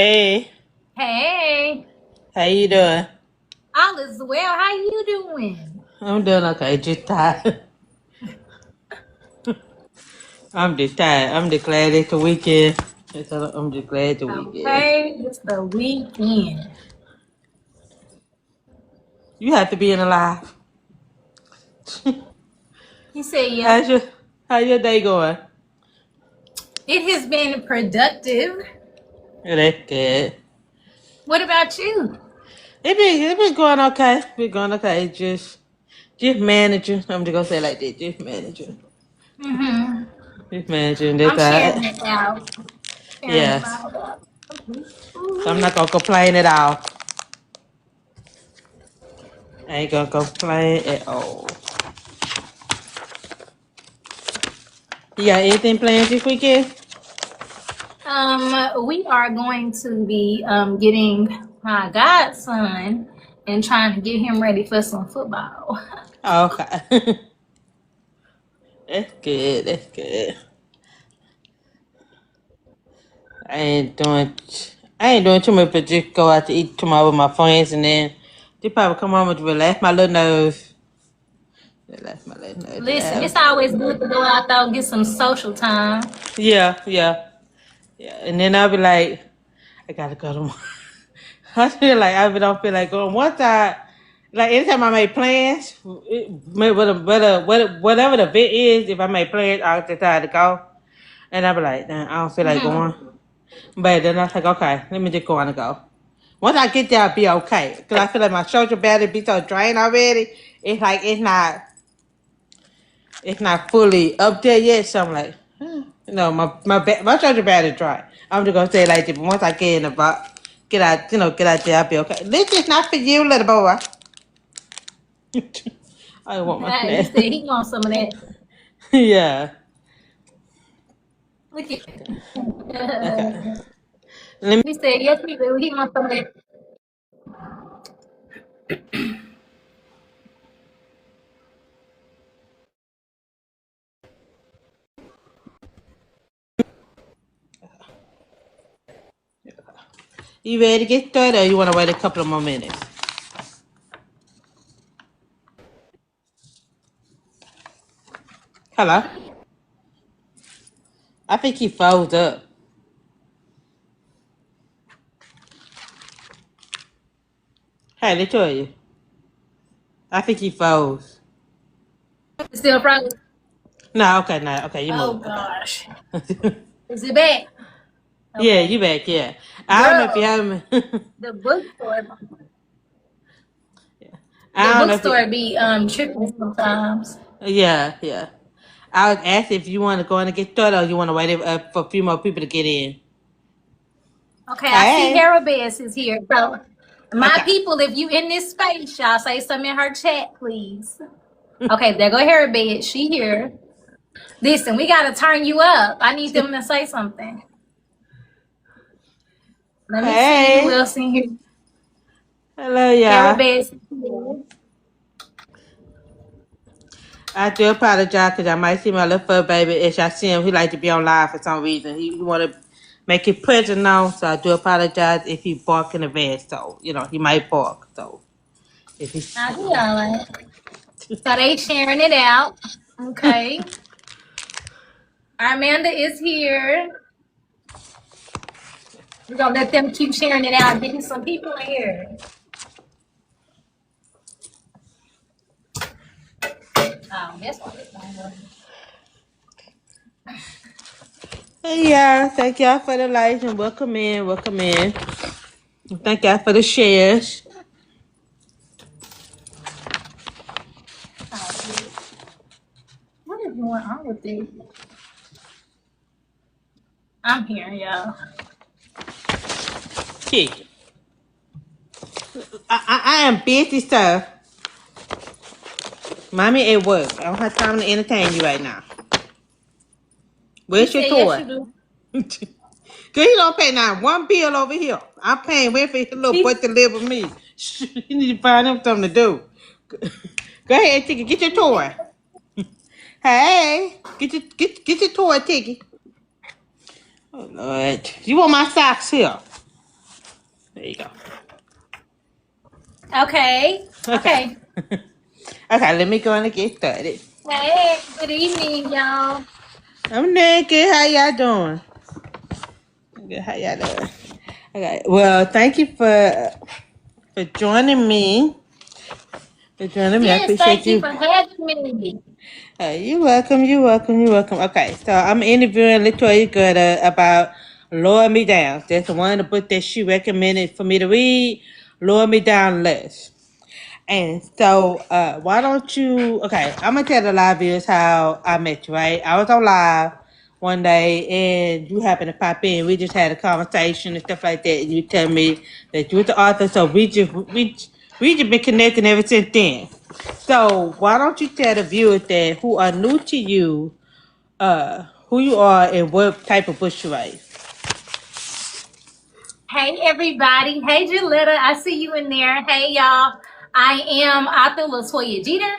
Hey, Hey, how you doing? all is well. How you doing? I'm doing okay, just tired. I'm just tired. I'm just glad it's the weekend. I'm just glad it's the weekend. Okay, it's the weekend. You have to be in alive. He said, "Yeah, How's your how your day going? it has been productive." Yeah, that's good. What about you? It been going okay. Been going okay. Just managing. I'm just gonna say it like that. Just managing. Mm-hmm. Just managing. That's I'm all. sharing it out. Sharing it Yes. out. So I'm not gonna complain at all. I ain't gonna complain at all. You got anything planned this weekend? We are going to be getting my godson and trying to get him ready for some football. Oh, okay. That's good. That's good. I ain't doing. I ain't doing too much, but just go out to eat tomorrow with my friends, and then they probably come home to relax my little nerves. Relax my little Listen, nerves. it's always good to go out there and get some social time. Yeah, yeah, yeah. And then I'll be like, I gotta go to. I feel like I don't feel like going. Once I, like anytime I make plans, whatever the event is, if I make plans, I'll decide to go. And I'll be like, damn, I don't feel like Mm-hmm. going. But then I was like, okay, let me just go on and go. Once I get there, I'll be okay. Because I feel like my social battery be so drained already. It's like it's not fully up there yet. So I'm like, no, my social battery dry. I'm just gonna say it like this. But once I get in the box, get out there, I'll be okay. This is not for you, little boy. I want my He snack. said he wants some of that. Yeah. Look at Okay. him. Let me. He said, yes, we do. He wants some of that. You ready to get started, or you want to wait a couple of more minutes? Hello. I think he froze up. Hey, LaToya. I think he froze. Still frozen. No, okay, no, okay, you Oh, move. gosh. Okay. Is it back? Yeah, Okay. you back, yeah. I don't know if you Girl, have me. the bookstore, the I don't know if bookstore you. be tripping sometimes. Yeah, yeah. I was asking if you want to go in and get started or you want to wait for a few more people to get in. Okay, I see Hey. Harabess is here. So, my Okay. people, if you in this space, y'all say something in her chat, please. Okay, there go Harabess. She here. Listen, we got to turn you up. I need them to say something. Let me see who Hey. else in here. Hello, y'all. Harabess. I do apologize because I might see my little fur baby. If I see him, he like to be on live for some reason. He want to make it present now, so I do apologize if he bark in advance. So, he might bark. So, if he... I be all right. So they sharing it out. Okay. Armanda is here. We're gonna let them keep sharing it out, getting some people in here. Oh, that's why it's not working. Hey, y'all. Thank y'all for the likes and welcome in. Welcome in. Thank y'all for the shares. Oh, what is going on with this? I'm here, y'all. Chicken. I am busy, sir. Mommy at work. I don't have time to entertain you right now. He Where's your said, yes, toy? you do. Cause he don't pay not one bill over here. I'm paying way for his little He, butt to live with me. You need to find him something to do. Go ahead, Tiki. Get your toy. Hey, get your toy, Tiki. Oh Lord, you want my socks here? There you go. Okay. Okay. Okay. Okay, let me go and get started. Hey, good evening, y'all. I'm doing good. How y'all doing? Good. How y'all doing? Okay. Well, thank you for joining me. For joining me, I Yes, appreciate thank you you. for having me. You're welcome. You're welcome. You're welcome. Okay, so I'm interviewing LaToya Good about Lower Me Down. That's one of the books that she recommended for me to read. Lower Me Down Less. And so, why don't you? Okay, I'm gonna tell the live viewers how I met you. Right, I was on live one day, and you happened to pop in. We just had a conversation and stuff like that, and you tell me that you were the author. So we just been connecting ever since then. So why don't you tell the viewers that who are new to you, who you are and what type of books you write? Hey, everybody. Hey, Jaletta. I see you in there. Hey, y'all. I am author LaToya Jeter.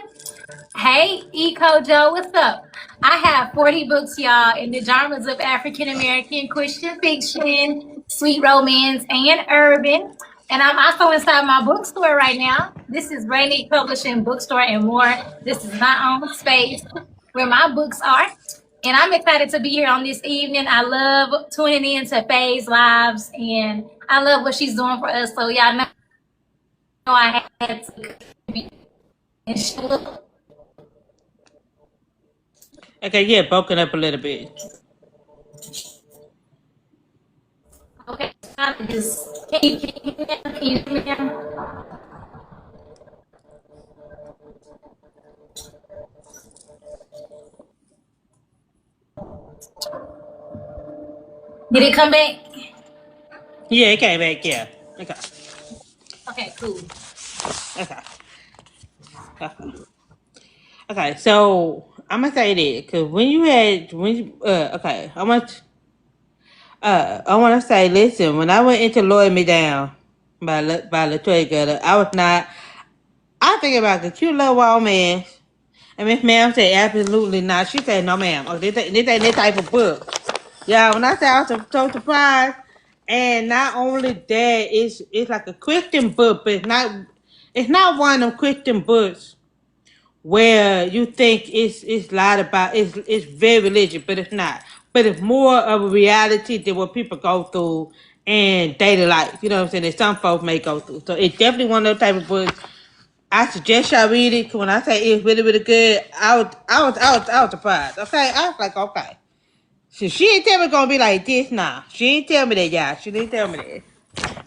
Hey, Eco Joe, what's up? I have 40 books, y'all, in the genres of African American Christian fiction, sweet romance, and urban. And I'm also inside my bookstore right now. This is Rainy Publishing Bookstore and more. This is my own space where my books are. And I'm excited to be here on this evening. I love tuning in to Faye's lives, and I love what she's doing for us. So y'all know I had to be and show. Okay, yeah, broken up a little bit. Okay, just can you hear me now? Did it come back? Yeah, it came back. Yeah. Okay. Okay, cool. Okay. Okay. Okay. So I'm gonna say this because okay, I want to say, listen, when I went into Lower Me Down by LaToya Gutter, I was not. I think about the cute little woman. And Miss Ma'am said, absolutely not. She said, no, ma'am. Oh, this ain't that type of book. Yeah, when I said I was so surprised, and not only that, it's like a Christian book, but it's not one of them Christian books where you think it's lied about. It's very religious, but it's not. But it's more of a reality than what people go through in daily life. You know what I'm saying? That some folks may go through. So it's definitely one of those type of books. I suggest y'all read it. 'Cause when I say it's really, really good, I was surprised. Okay, I was like, okay. So she didn't tell me it's gonna be like this now. She didn't tell me that, y'all. She didn't tell me that.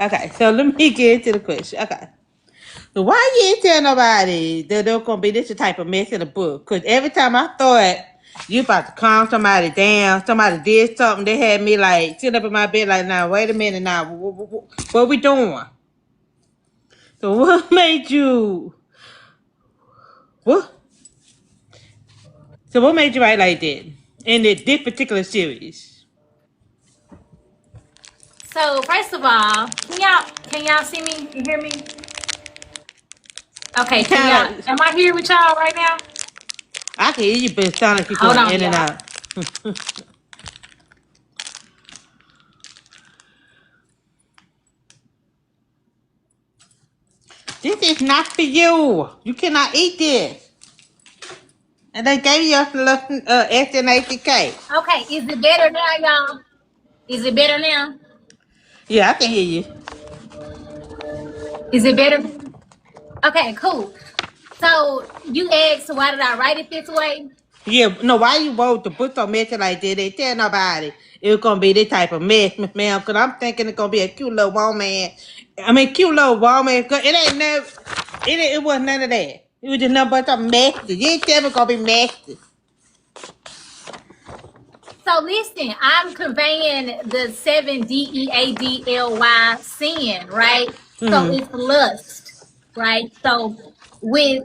Okay, so let me get into the question. Okay. So why you ain't tell nobody that there's gonna be this type of mess in the book? Cause every time I thought you about to calm somebody down, somebody did something, they had me like sitting up in my bed like, now wait a minute now, what we doing? So what made you what? So what made you write like that in this particular series? So first of all, can y'all see me? You hear me? Okay, You can kind y'all? of Am I here with y'all right now? I can hear you, but it sounds like you're Hold going on, in and y'all. out. This is not for you. You cannot eat this. And they gave you a little SNACK. Okay, is it better now, y'all? Is it better now? Yeah, I can hear you. Is it better? Okay, cool. So you asked why did I write it this way? Yeah, no, why you wrote the book so messy like that? They tell nobody it was gonna be this type of mess, Miss Ma'am. Cause I'm thinking it's gonna be a cute little woman. I mean, cute little woman. Cause it ain't never. It was none of that. It was just nothing but some messy. You ain't tell me it's gonna be messy. So listen, I'm conveying the 7 DEADLY sin, right? So Hmm. it's lust, right? So with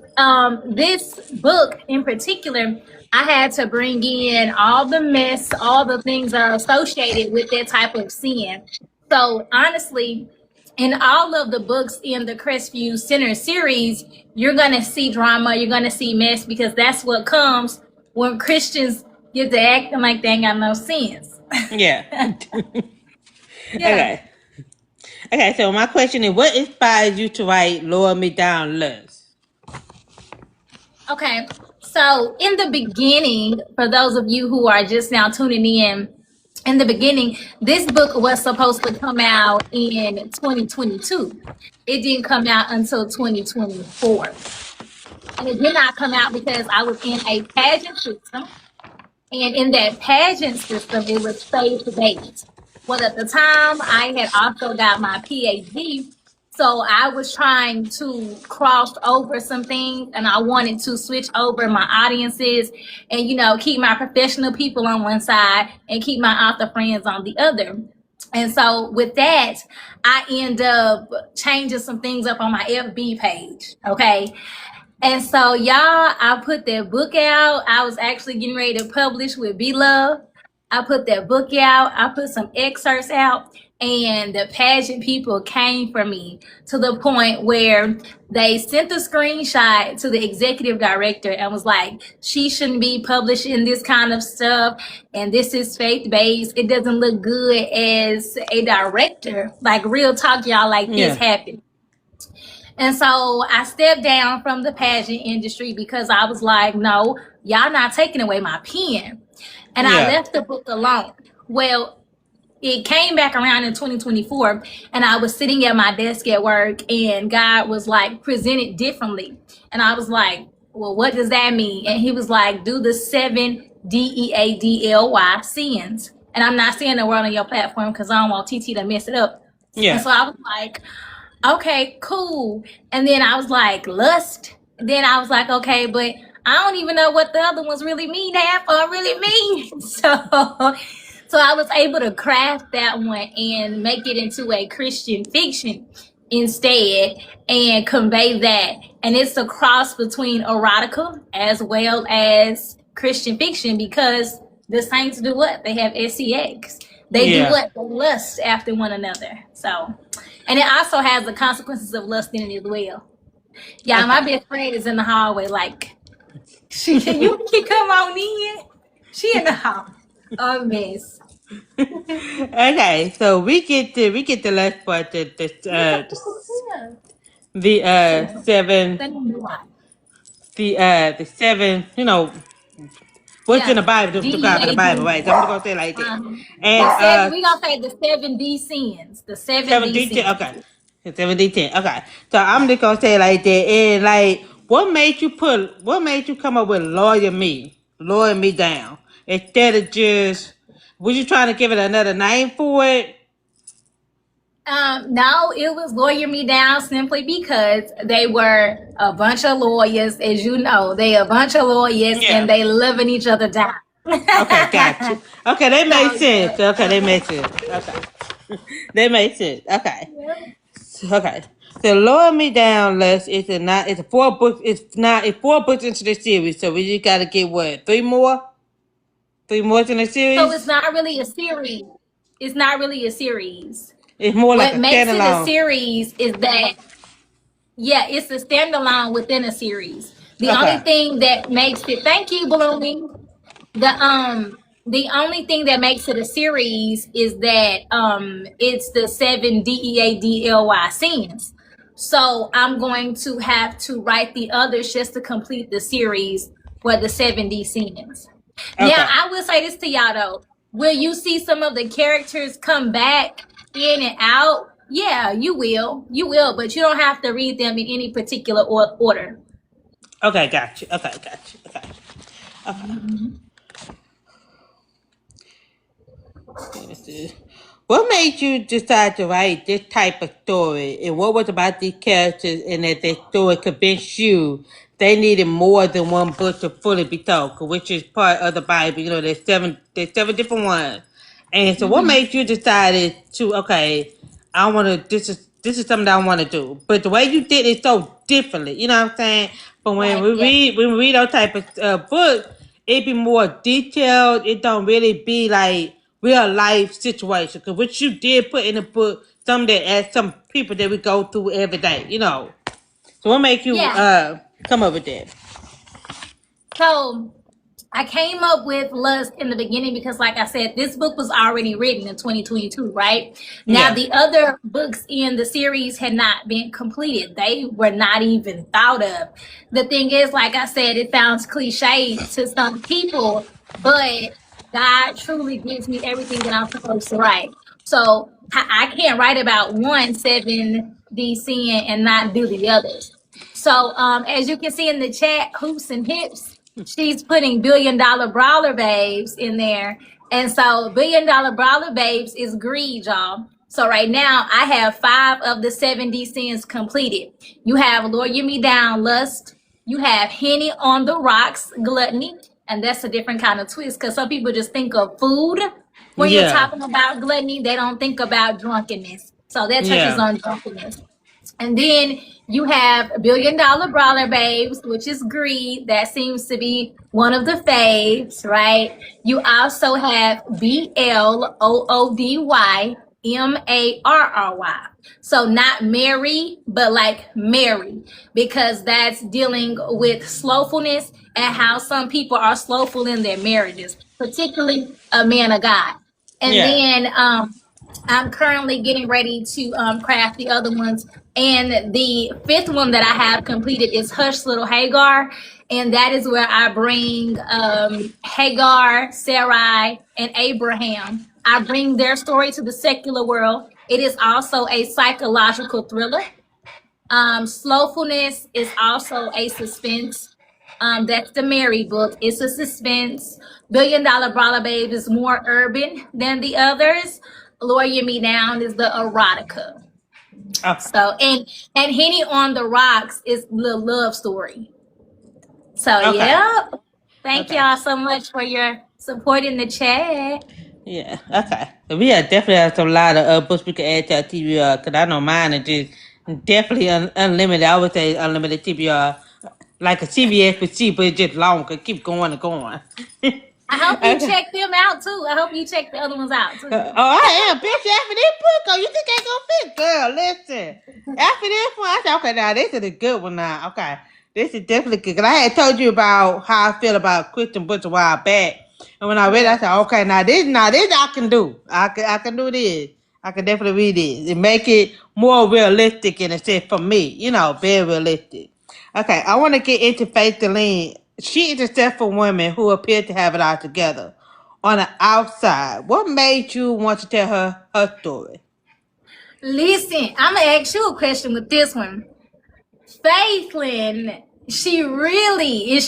this book in particular, I had to bring in all the mess, all the things that are associated with that type of sin. So honestly, in all of the books in the Crestview Center series, you're gonna see drama, you're gonna see mess because that's what comes when Christians get to acting like they ain't got no sense. Yeah. Yeah. Okay. Okay, so my question is, what inspires you to write "Lower Me Down" list? Okay. So, in the beginning, for those of you who are just now tuning in the beginning, this book was supposed to come out in 2022. It didn't come out until 2024. And it did not come out because I was in a pageant system. And in that pageant system, it was faith based. Well, at the time, I had also got my PhD. So I was trying to cross over some things and I wanted to switch over my audiences and, keep my professional people on one side and keep my author friends on the other. And so with that, I end up changing some things up on my FB page. Okay. And so, y'all, I put that book out. I was actually getting ready to publish with Be Love. I put that book out. I put some excerpts out, and the pageant people came for me to the point where they sent a screenshot to the executive director and was like, she shouldn't be publishing this kind of stuff, and this is faith-based. It doesn't look good as a director. Like, real talk, y'all, like this happened. And so I stepped down from the pageant industry because I was like, no, y'all not taking away my pen. And I left the book alone. Well, it came back around in 2024 and I was sitting at my desk at work and God was like, present it differently. And I was like, well, what does that mean? And he was like, do the 7 DEADLY sins. And I'm not saying the word on your platform because I don't want TT to mess it up. Yeah. And so I was like, okay, cool. And then I was like, lust. Then I was like, okay, but I don't even know what the other ones really mean, half or really mean. So I was able to craft that one and make it into a Christian fiction instead and convey that. And it's a cross between erotica as well as Christian fiction because the saints do what? They have sex. They do what? They lust after one another. So, and it also has the consequences of lust in it as well. Yeah, my best friend is in the hallway. Like, can you come on in? She in the hall. Oh, miss. Okay, so we get the last part. The 7. The 7. What's in the Bible? The God of the Bible, right? So I'm gonna say like that. And we gonna say the 7D sins. The 7D sins. Okay. 7D10. Okay. So I'm just gonna say like that. And like, what made you come up with lower me down instead of just? Was you trying to give it another name for it? No, it was Lawyer Me Down simply because they were a bunch of lawyers, as you know. They a bunch of lawyers and they living each other down. Okay, gotcha. Okay, they made sense. Okay, they made sense. Okay. They made sense. Okay. Okay. So Lower Me Down list it's a 4 books. It's 4 books into the series. So we just gotta get what? 3 more? 3 more in the series? So it's not really a series. It's not really a series. It's more like what makes it a series is that it's a standalone within a series. The only thing that makes it thank you, Blooming. The only thing that makes it a series is that it's the 7 DEADLY scenes. So I'm going to have to write the others just to complete the series for the 7D scenes. Now I will say this to y'all though. Will you see some of the characters come back in and out? Yeah, you will. You will, but you don't have to read them in any particular order. Okay, gotcha. Okay. What made you decide to write this type of story? And what was about these characters and that their story convinced you they needed more than one book to fully be told, which is part of the Bible. There's 7 different ones. And so what made you decide to, okay, I want to, this is something that I want to do. But the way you did it so differently, you know what I'm saying? But when we read those type of books, it be more detailed. It don't really be like real life situation. Because what you did put in the book, some people that we go through every day, So what make you come up with that? So I came up with Lust in the beginning because, like I said, this book was already written in 2022, right? Now, Yeah. the other books in the series had not been completed. They were not even thought of. The thing is, like I said, it sounds cliche to some people, but God truly gives me everything that I'm supposed to write. So I can't write about one 7D sin and not do the others. So as you can see in the chat, Hoops and Hips, she's putting $1 billion brawler babes in there. And so $1 billion brawler babes is greed, y'all. So right now I have 5 of the 7D sins completed. You have Lawyer Me Down, Lust. You have Henny on the Rocks, Gluttony. And that's a different kind of twist because some people just think of food when you're Yeah. talking about gluttony. They don't think about drunkenness. So that touches Yeah. on drunkenness. And then you have $1 billion brawler babes, which is greed. That seems to be one of the faves, right? You also have BLOODYMARRY. So not Mary, but like Mary, because that's dealing with slowfulness and how some people are slowful in their marriages, particularly a man of God. And Yeah. then I'm currently getting ready to craft the other ones. And the 5th one that I have completed is Hush Little Hagar. And that is where I bring Hagar, Sarai, and Abraham. I bring their story to the secular world. It is also a psychological thriller. Slowfulness is also a suspense. That's the Mary book. It's a suspense. $1 billion Brawler Babe is more urban than the others. Lawyer Me Down is the erotica. Okay. So and Henny on the Rocks is the love story. So Okay. yeah. Thank Okay. y'all so much for your support in the chat. Yeah. Okay. So we definitely have some lot of books we can add to our TBR because I know mine is just definitely unlimited. I would say unlimited TBR, like a CVS with C, but it's just long. It keep going and going. I hope you Okay. check them out too. I hope you check the other ones out too. Oh, I am, bitch. After this book, oh, you think I ain't gonna fit, girl? Listen, after this one, I said, okay, now this is a good one. Now, okay, this is definitely good. Cause I had told you about how I feel about Christian Butcher a while back, and when I read, it, I Yeah. said, okay, now this I can do. I can do this. I can definitely read this and make it more realistic in a sense for me. Very realistic. Okay, I want to get into Faith Deline. She is a successful woman who appears to have it all together on the outside. What made you want to tell her story? Listen, I'm gonna ask you a question with this one. Faithlin, she really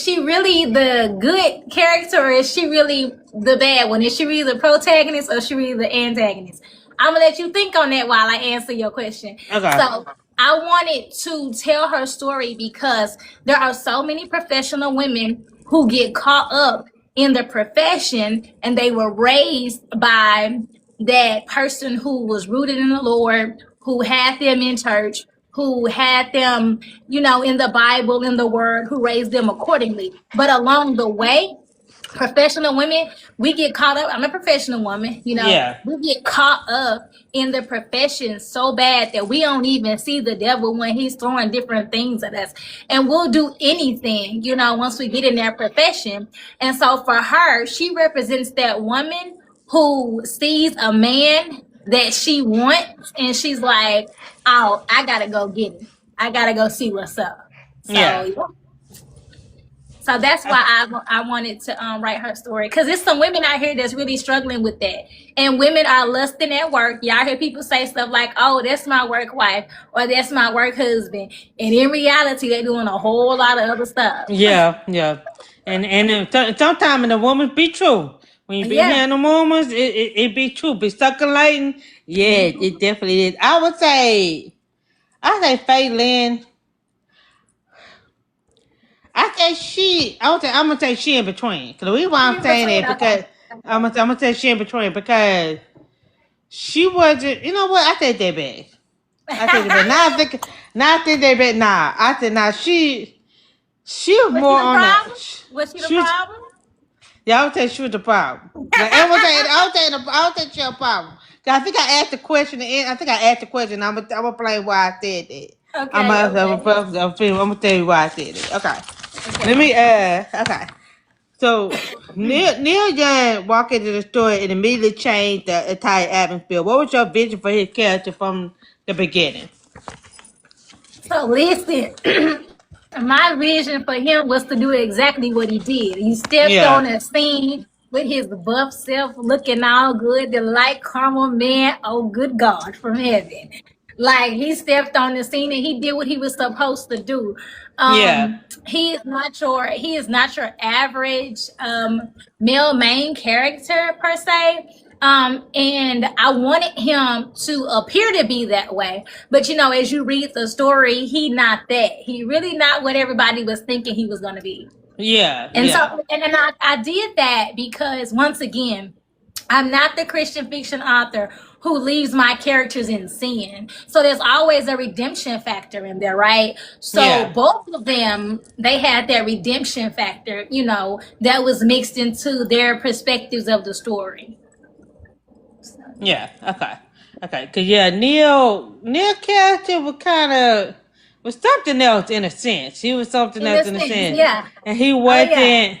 the good character, or is she really the bad one? Is she really the protagonist or is she really the antagonist? I'm gonna let you think on that while I answer your question. Okay. So I wanted to tell her story because there are so many professional women who get caught up in the profession and they were raised by that person who was rooted in the Lord, who had them in church, who had them, in the Bible, in the Word, who raised them accordingly. But along the way, professional women, we get caught up. I'm a professional woman, Yeah. we get caught up in the profession so bad that we don't even see the devil when he's throwing different things at us. And we'll do anything, once we get in that profession. And so for her, she represents that woman who sees a man that she wants and she's like, oh, I gotta go get him. I gotta go see what's up. So Yeah. yeah. So that's why I wanted to write her story, because there's some women out here that's really struggling with that, and women are lusting at work. Y'all hear people say stuff like, "Oh, that's my work wife," or "That's my work husband," and in reality, they're doing a whole lot of other stuff. Yeah. Yeah. And sometimes the woman be true. When you be Yeah. hearing the woman, it be true. Be circulating. Yeah, it definitely is. I say Faye Lynn. I'm gonna say she in between. Cause the reason why I'm In saying between, it okay. because I'm gonna say she in between because she wasn't. You know what? I said that bad. I said that bad. Now I think that bad. Nah, I said nah. She was Was she more the on the. problem? Was she the She was. problem? Yeah, I would say she was the problem. Like I would say she a problem. 'Cause I think I asked the question. And I think I asked the question. I'm gonna blame why I said that. I'm Okay. gonna tell you why I said it. Okay. Let Okay. me. Okay. So Neil Young walked into the store and immediately changed the entire atmosphere. What was your vision for his character from the beginning? So listen, my vision for him was to do exactly what he did. He stepped on Yeah. a scene with his buff self looking all good, the light caramel man. Oh, good God from heaven. Like he stepped on the scene and he did what he was supposed to do. Yeah. He is not your average male main character per se. And I wanted him to appear to be that way. But you know, as you read the story, he not that. He really not what everybody was thinking he was gonna be. Yeah. And Yeah. so and I did that because once again, I'm not the Christian fiction author who leaves my characters in sin. So there's always a redemption factor in there, right? So Yeah. both of them, they had that redemption factor, you know, that was mixed into their perspectives of the story. Yeah. Okay. Okay. Cause yeah, Neil character was something else in a sense. He was something In else a in a sense, sense, yeah. and he Oh yeah. wasn't.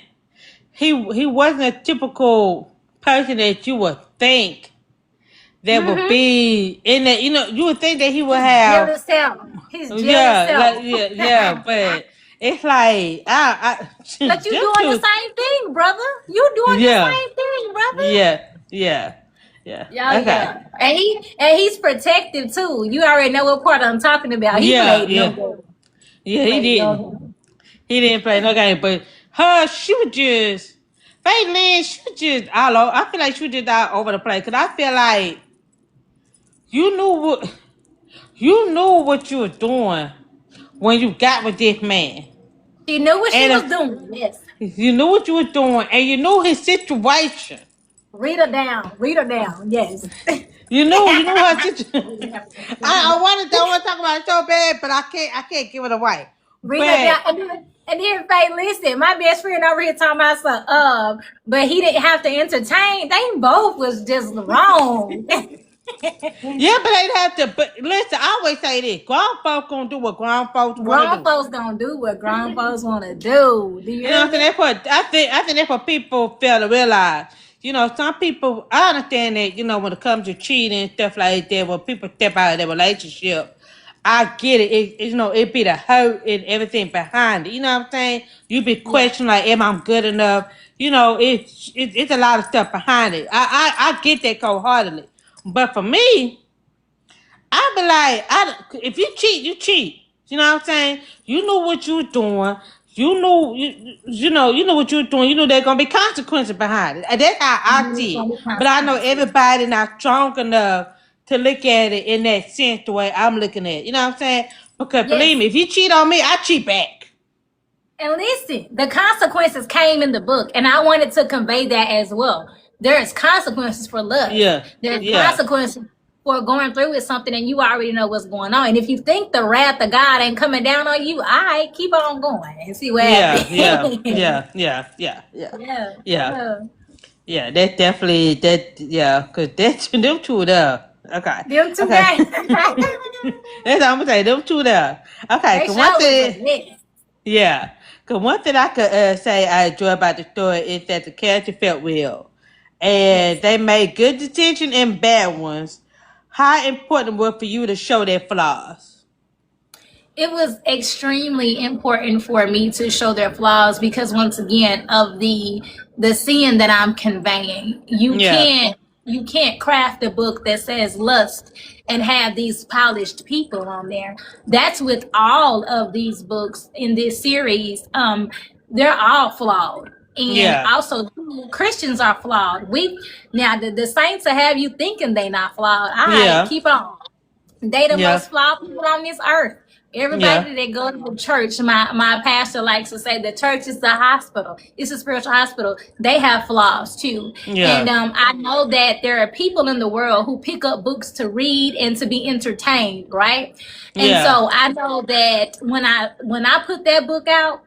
He wasn't a typical person that you would think that would Mm-hmm. be in that. You know, you would think that he would His have. jealous self. His jealous Yeah. Like self. yeah. But it's like But you them doing the two. same thing, brother. You doing the Yeah. same thing, brother. Yeah. Yeah. Yeah. Yeah, Okay. yeah. And he's protective too. You already know what part I'm talking about. He Yeah. played no Yeah. game. Yeah. He Played no didn't. game. He didn't play no game. But her, she was just. Faye Lynn, she was just all over. I feel like she was just all over the place. Cause I feel like you knew what you were doing when you got with this man. She knew what she And was doing. Yes. you knew what you were doing, and you knew his situation. Read her down. Read her down. Yes. You knew her situation. I want to talk about it so bad, but I can't give it away. Read her But down. And then Faye, listen, my best friend over here talking about some but he didn't have to entertain. They both was just wrong. yeah, but they'd have to. But listen, I always say this: grown folks gonna do what grown folks want to Grown do. folks gonna do what grown folks wanna do. Do you You know hear what I'm saying? me? I think that's what people fail to realize. You know, some people, I understand that, you know, when it comes to cheating and stuff like that, when people step out of their relationship, I get it. You know, it be the hurt and everything behind it. You know what I'm saying? You be Yeah. questioning, like, am I good enough? You know, it's a lot of stuff behind it. I get that cold-heartedly. But for me, I be like, if you cheat, you cheat. You know what I'm saying? You knew what you were doing. You know what you were doing. You know there's gonna be consequences behind it. And that's how I It's see it. gonna be But I know consequences. everybody not strong enough to look at it in that sense the way I'm looking at it. You know what I'm saying? Because believe Yes. me, if you cheat on me, I cheat back. And listen, the consequences came in the book, and I wanted to convey that as well. There's consequences for love. Yeah. There's Yeah. consequences for going through with something and you already know what's going on. And if you think the wrath of God ain't coming down on you, all right, keep on going and see what Yeah. happens. Yeah. Yeah. Yeah, that definitely cause that's them two there. Okay. Them two Okay. guys. That's what I'm gonna say. Them two there. Okay. They Cause sure one was a thing, mess. yeah. Cause one thing I could say I enjoy about the story is that the character felt real, and Yes. they made good decisions and bad ones. How important was for you to show their flaws? It was extremely important for me to show their flaws because once again of the sin that I'm conveying, Yeah. you can't craft a book that says lust and have these polished people on there. That's with all of these books in this series. They're all flawed. And Yeah. also Christians are flawed. Now the saints will have you thinking they not flawed. All right, Yeah. keep on. They the Yeah. most flawed people on this earth. Yeah. Everybody that goes to church, my pastor likes to say the church is the hospital. It's a spiritual hospital. They have flaws too. Yeah. And I know that there are people in the world who pick up books to read and to be entertained, right? And Yeah. so I know that when I put that book out,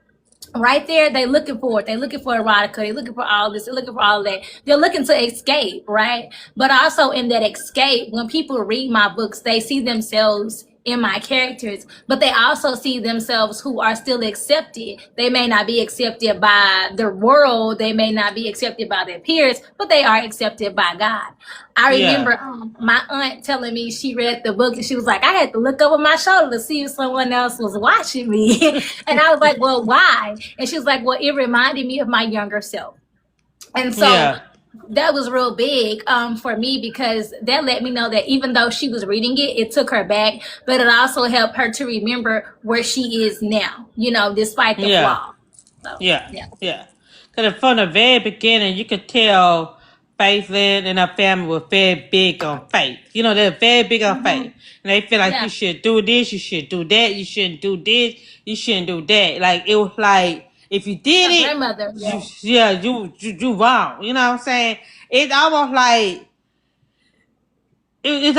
right there, they looking for it. They're looking for erotica. They're looking for all this. They're looking for all that. They're looking to escape, right? But also in that escape, when people read my books, they see themselves in my characters, but they also see themselves who are still accepted. They may not be accepted by the world, they may not be accepted by their peers, but they are accepted by God. I Yeah. remember my aunt telling me she read the book and she was like, I had to look over my shoulder to see if someone else was watching me. And I was like, well, why? And she was like, well, it reminded me of my younger self. And so Yeah. that was real big for me, because that let me know that even though she was reading it, it took her back, but it also helped her to remember where she is now, despite the Yeah. flaw. So, Yeah. yeah. Yeah. Because from the very beginning, you could tell Faith Lynn and her family were very big on faith. They're very big on faith. And they feel like you Yeah. should do this, you should do that, you shouldn't do this, you shouldn't do that. Like, it was like, if you did Her it, grandmother. you, Yeah. yeah, you wrong. You know what I'm saying? It's almost like, it's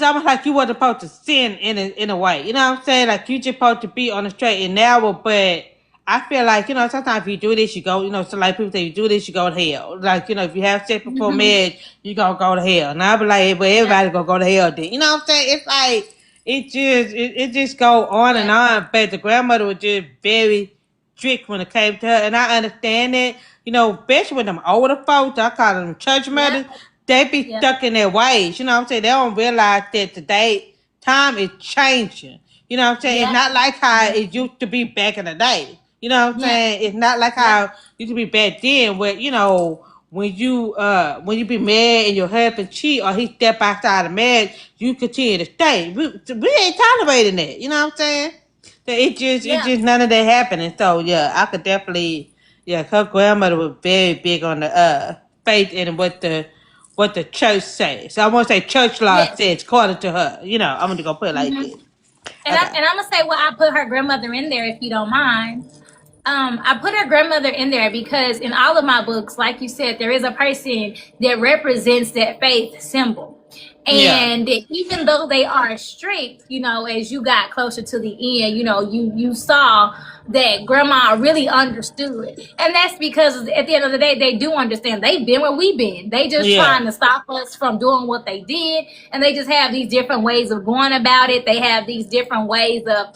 almost like you were supposed to sin in a way. You know what I'm saying? Like you just supposed to be on the straight and narrow, but I feel like, sometimes if you do this, you go, so like people say you do this, you go to hell. Like, if you have sex before marriage, you gonna go to hell. And I be like, but Yeah. everybody gonna go to hell then. You know what I'm saying? It's like it just go on and Yeah. on. But the grandmother was just very strict when it came to her, and I understand it. Especially with them older folks, I call them church Yeah. mothers. They be Yeah. stuck in their ways. You know what I'm saying? They don't realize that today time is changing. You know what I'm saying? It's Yeah. not like how it used to be back in the day. You know what I'm Yeah. saying? It's not like Yeah. how it used to be back then where, when you be mad and your husband cheat or he step outside of marriage, you continue to stay. We ain't tolerating that. You know what I'm saying? So Yeah. it just none of that happening. So yeah, I could definitely, yeah, her grandmother was very big on the faith and what the church says. So I won't say church law Yes. says according to her. I'm gonna go put it like hmm this. And Okay. I'm gonna say, well, I put her grandmother in there if you don't mind. I put her grandmother in there because in all of my books, like you said, there is a person that represents that faith symbol. Yeah. And even though they are strict, as you got closer to the end, you saw that grandma really understood. And that's because at the end of the day, they do understand. They've been where we've been. They just Yeah. trying to stop us from doing what they did. And they just have these different ways of going about it. They have these different ways of,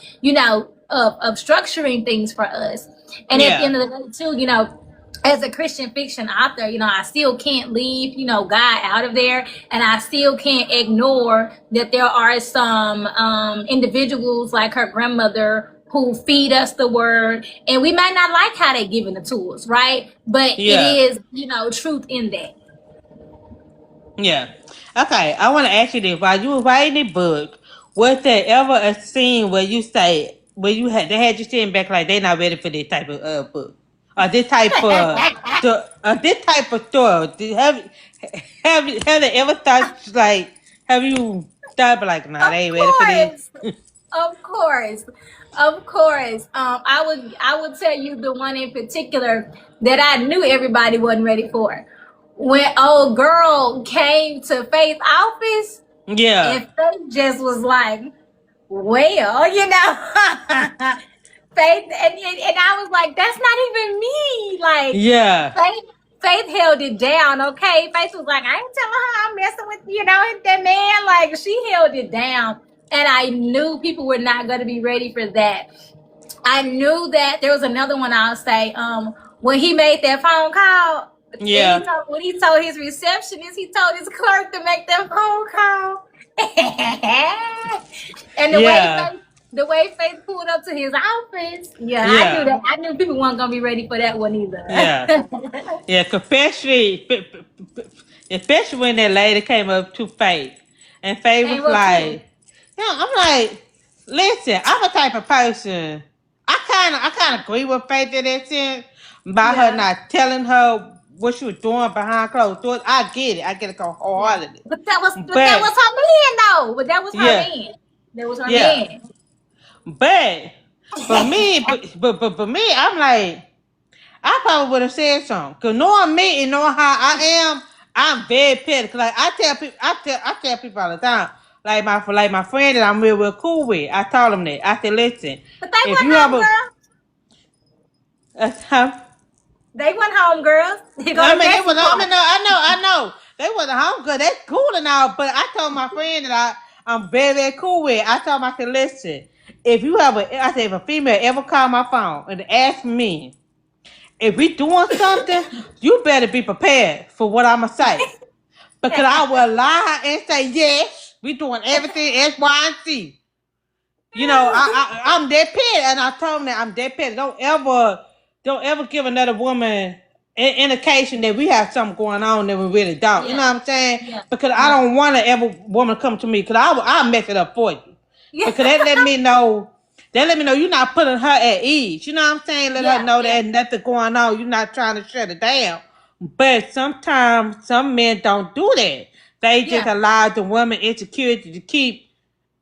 of structuring things for us. And at the Yeah. end of the day, too, as a Christian fiction author, I still can't leave, God out of there. And I still can't ignore that there are some individuals like her grandmother who feed us the word. And we might not like how they're giving the tools, right? But it Yeah. is, truth in that. Yeah. Okay, I want to ask you this: while you were writing the book, was there ever a scene where you say where they had you sitting back like they not ready for this type of book or this type of story? Have they ever thought like have you thought like nah Of they ain't ready for this? course. Of course. Of course. I would tell you the one in particular that I knew everybody wasn't ready for. When old girl came to Faith's office Yeah. and Faith just was like, well, Faith and I was like, that's not even me. Like Yeah. Faith held it down, okay? Faith was like, I ain't telling her I'm messing with, that man. Like, she held it down. And I knew people were not going to be ready for that. I knew that there was another one I'll say, when he made that phone call, Yeah. when he told his receptionist, he told his clerk to make that phone call. And Yeah. the way Faith pulled up to his office, yeah, I knew Yeah. that. I knew people weren't gonna be ready for that one either. Yeah. Yeah, 'cause especially when that lady came up to Faye, and Faye was Came up to him. like, I'm like, listen, I'm a type of person. I kind of agree with Faith in that sense by her Yeah, not telling her what she was doing behind closed doors. I get it. I get it yeah. wholeheartedly. But that But was her man though. But that was her yeah, man. That was her yeah. man. But for me, but for me, I'm like. I probably would have said something. Cause knowing me and knowing how I am, I'm very petty. Cause like I tell people all the time. Like my friend that I'm real cool with. I told him that. I said, listen, But they if went you home, ever, girl. huh? They went home, girls. They go I to mean, they was. I Mexico. mean, no, I know. They wasn't home good. That's cool and all. But I told my friend that I'm very, very cool with. I told him, I said, listen, if you ever, I said, if a female ever call my phone and ask me if we doing something, you better be prepared for what I'ma say. Because I will lie and say, yes, we doing everything X, Y, and Z. You know, I'm dead pit, and I told him that I'm dead pit. Don't ever give another woman an indication that we have something going on that we really don't. You know what I'm saying? Because I don't want to ever woman come to me because I'll mess it up for you. Because that let me know. That let me know you're not putting her at ease. You know what I'm saying? Let her know that nothing going on. You're not trying to shut it down. But sometimes some men don't do that. They just allow the woman insecurity to keep.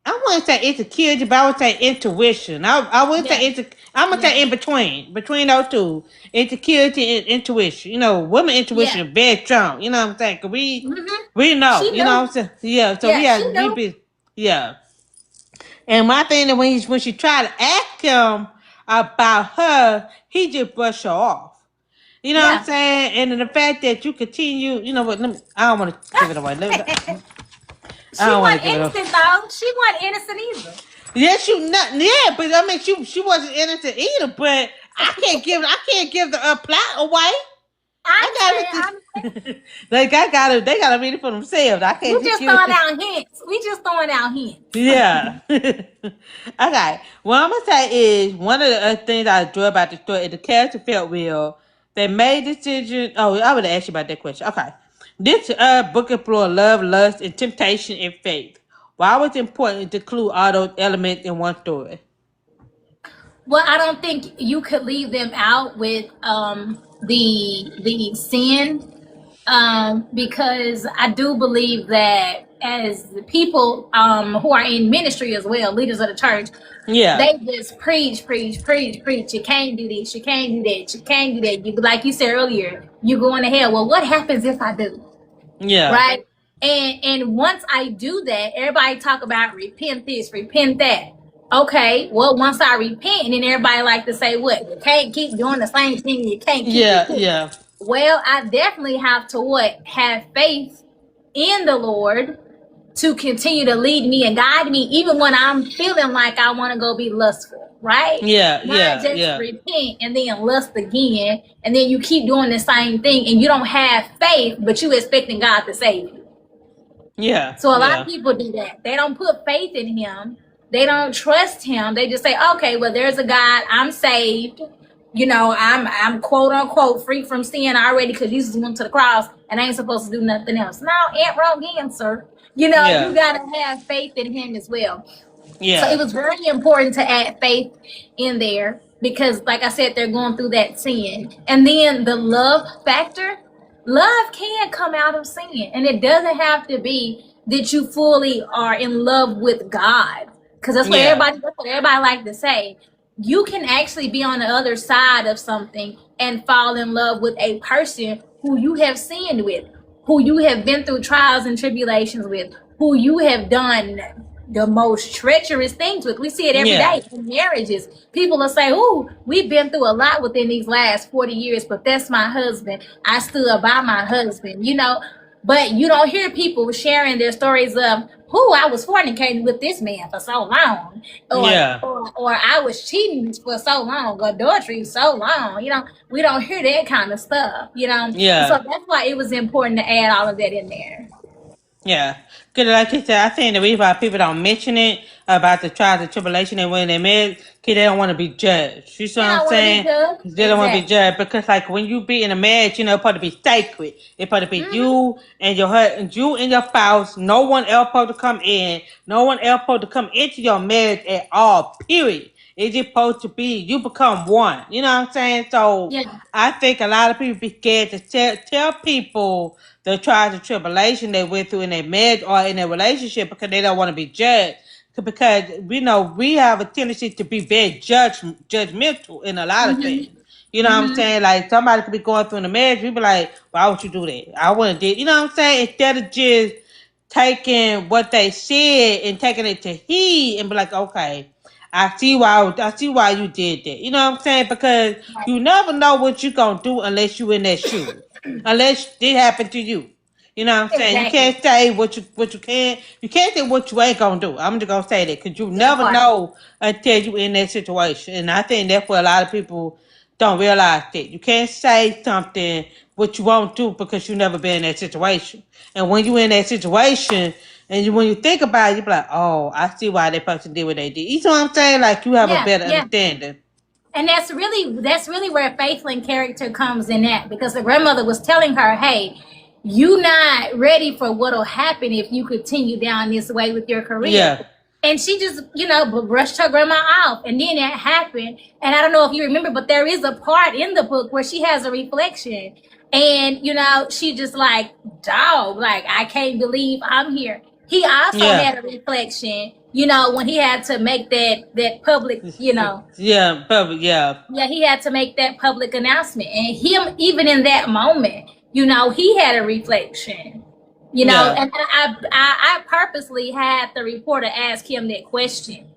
I wouldn't say insecurity, but I would say intuition. I wouldn't say I'm gonna say in between those two, insecurity and intuition. You know, women intuition is very strong. You know what I'm saying? 'Cause we know. You know what I'm saying? Yeah. So we be And my thing is when she tried to ask him about her, he just brushed her off. You know what I'm saying? And then the fact that you continue, you know what? I don't want to give it away. She wasn't innocent though. She wasn't innocent either. Yes, but I mean, she wasn't innocent either. But I can't give the plot away. They gotta read it for themselves. I can't. We just throwing out hints. Yeah. Okay. What I'm gonna say is one of the things I enjoy about the story is the character felt real. They made decisions. Oh, I would ask you about that question. Okay. This book explored love, lust, and temptation and faith. Why was it important to include all those elements in one story? Well, I don't think you could leave them out with the sin, because I do believe that as the people who are in ministry as well, leaders of the church, they just preach. You can't do this, you can't do that, you can't do that. You, like you said earlier, you're going to hell. Well, what happens if I do? Yeah. Right. And once I do that, everybody talk about repent this, repent that. Okay, well, once I repent, and then everybody like to say, what? You can't keep doing the same thing. You can't keep Yeah. Well, I definitely have to have faith in the Lord to continue to lead me and guide me, even when I'm feeling like I want to go be lustful, right? Not just repent and then lust again, and then you keep doing the same thing, and you don't have faith, but you expecting God to save you. Yeah. So a lot of people do that. They don't put faith in Him. They don't trust Him. They just say, okay, well, there's a God. I'm saved. You know, I'm quote unquote free from sin already because Jesus went to the cross and I ain't supposed to do nothing else. No, ain't wrong answer. You know, you gotta have faith in Him as well. Yeah. So it was very important to add faith in there because, like I said, they're going through that sin. And then the love factor. Love can come out of sin, and it doesn't have to be that you fully are in love with God. Because that's what everybody like to say. You can actually be on the other side of something and fall in love with a person who you have sinned with, who you have been through trials and tribulations with, who you have done the most treacherous things with. We see it every day in marriages. People will say, "Ooh, we've been through a lot within these last 40 years, but that's my husband. I stood by my husband," you know. But you don't hear people sharing their stories of, "Who I was fornicating with this man for so long," or "I was cheating for so long," or "adultery so long." You know, we don't hear that kind of stuff. You know, so that's why it was important to add all of that in there. Yeah, because like you said, I think the reason why people don't mention it about the trials and tribulation and when they're married, because they don't want to be judged. You see what I'm saying? They don't want to be judged because, like, when you be in a marriage, you know, it's supposed to be sacred. It's supposed to be you and your husband, you and your spouse. No one else supposed to come in. No one else supposed to come into your marriage at all. Period. It's just supposed to be you become one. You know what I'm saying? So I think a lot of people be scared to tell people the trials and tribulation they went through in their marriage or in their relationship because they don't want to be judged. Because we have a tendency to be very judgmental in a lot of things. You know what I'm saying? Like somebody could be going through in a marriage, we be like, "Why would you do that? I wouldn't do." You know what I'm saying? Instead of just taking what they said and taking it to heed and be like, "Okay, I see why you did that." You know what I'm saying? Because you never know what you're gonna do unless you in that shoe. Unless it happened to you. You know what I'm saying? You Exactly. can't say what you can. You can't say what you ain't gonna do. I'm just gonna say that because you That never part. know until you in that situation. And I think that's what a lot of people don't realize, that you can't say something what you won't do because you never been in that situation. And when you in that situation, and when you think about it, you be like, oh, I see why that person did what they did. You know what I'm saying? Like you have a Yeah, better yeah. understanding. And that's really where Faithful character comes in at, because the grandmother was telling her, hey, you not ready for what'll happen if you continue down this way with your career. Yeah. And she just, brushed her grandma off. And then it happened. And I don't know if you remember, but there is a part in the book where she has a reflection. And, she just like, dog, like, I can't believe I'm here. He also Yeah. had a reflection, when he had to make that public, Yeah. Probably. Yeah. yeah, he had to make that public announcement. And him, even in that moment, he had a reflection. Yeah. And I purposely had the reporter ask him that question,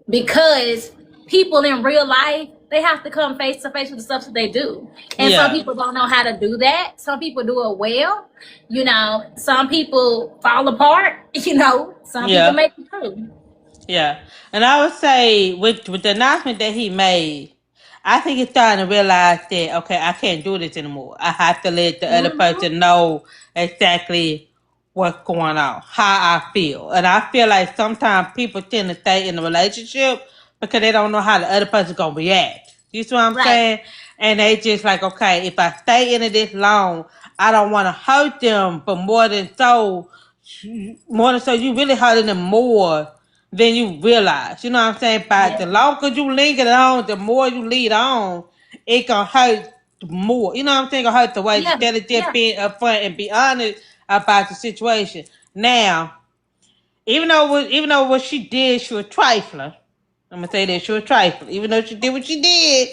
because people in real life, they have to come face to face with the stuff that they do. And some Yeah. people don't know how to do that. Some people do it well. Some people fall apart. Some people Yeah. make it through. Yeah, and I would say with the announcement that he made, I think he's starting to realize that okay, I can't do this anymore. I have to let the other Hmm. person know exactly what's going on, how I feel, and I feel like sometimes people tend to stay in a relationship because they don't know how the other person's gonna react. You see what I'm Right. saying? And they just like, okay, if I stay in it this long, I don't want to hurt them, but more than so, you really hurting them more than you realize. You know what I'm saying? But the Yeah. longer you linger on, the more you lead on, it gonna hurt more. You know what I'm saying? It gonna hurt the way, Yeah. instead of just Yeah. being upfront and be honest about the situation. Now, even though what she did, she was trifling. I'm gonna say that she was trifling. Even though she did what she did,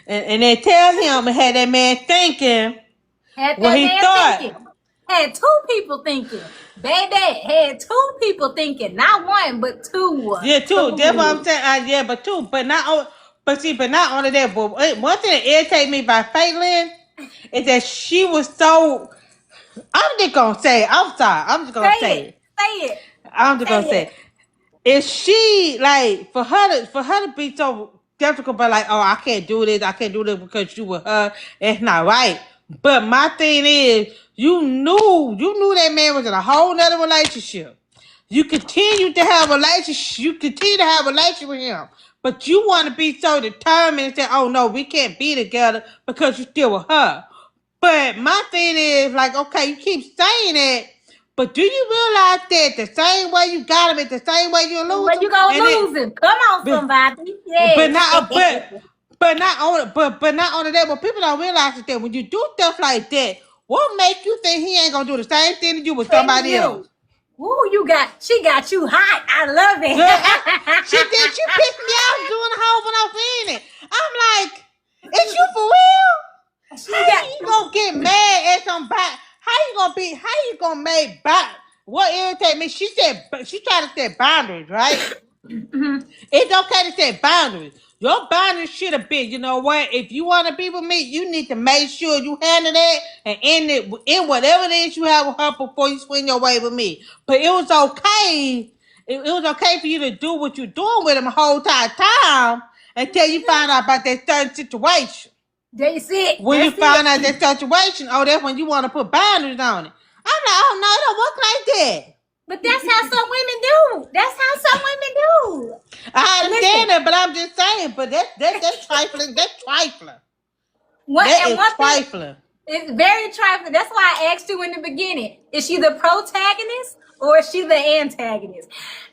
and then tell him and had that man thinking Had what that he man thought. thinking. Had two people thinking. Baby, had two people thinking. Not one, but two. Yeah, too. That's what I'm Two. saying. Yeah, but two, but not only that. But one thing that irritates me by Caitlyn is that she was so. I'm just gonna say it. I'm sorry. I'm just Say gonna say it. it. Say it. I'm just Say gonna say it. it. Is she like for her to be so difficult, but like, oh, I can't do this. I can't do this because you with her. It's not right. But my thing is, you knew that man was in a whole nother relationship. You continue to have a relationship. You continue to have a relationship with him, but you want to be so determined and say, "Oh no, we can't be together because you still with her." But my thing is like, okay, you keep saying it, but do you realize that the same way you got him is the same way you lose When him, you gonna and lose him? Come on, but somebody. but Yes. not not only that, but people don't realize is that when you do stuff like that, what make you think he ain't gonna do the same thing to you with Thank somebody else? you. Ooh, she got you hot. I love Girl, she pissed me off doing the whole when I was in it. I'm like, is you for real? it. How She got you gonna get mad at somebody? How you gonna make back? What irritates me? She tried to set boundaries, right? It's okay to set boundaries. Your boundaries should have been, you know what? If you want to be with me, you need to make sure you handle that and end it in whatever it is you have with her before you swing your way with me. But it was okay. It was okay for you to do what you're doing with him the whole time until you find out about that certain situation. that's it. When you That's find out it. that situation, oh, that's when you want to put boundaries on it. I'm like, oh no, it don't work like that. But that's how some women do. That's how some women do. I understand Listen, that, but I'm just saying. But that's trifling. That's trifling. That one is thing, trifling. it's very trifling. That's why I asked you in the beginning: is she the protagonist or is she the antagonist?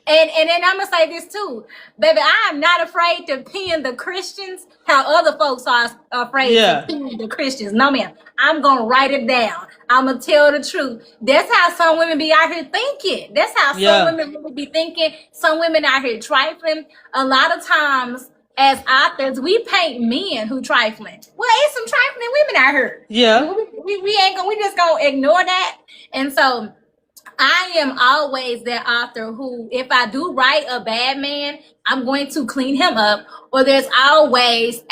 And then I'm gonna say this too, baby. I am not afraid to pin the Christians how other folks are afraid to Yeah. pin the Christians. No, ma'am. I'm gonna write it down. I'm gonna tell the truth. That's how some women be out here thinking. That's how some Yeah. women really be thinking. Some women out here trifling. A lot of times, as authors, we paint men who trifling. Well, it's some trifling women out here. Yeah. We ain't gonna, we just gonna ignore that. And so I am always that author who, if I do write a bad man, I'm going to clean him up. Or there's always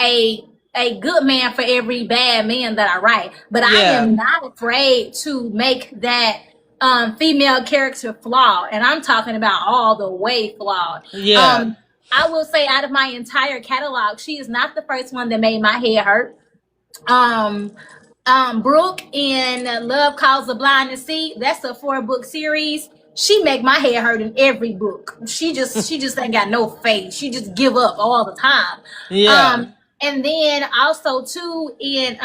a good man for every bad man that I write. But I Yeah. am not afraid to make that female character flawed, and I'm talking about all the way flawed. Yeah. I will say, out of my entire catalog, she is not the first one that made my head hurt. Um, Brooke in Love Calls the Blind to See. That's a 4-book series. She make my head hurt in every book. She just ain't got no face. She just give up all the time. Yeah. And then also too in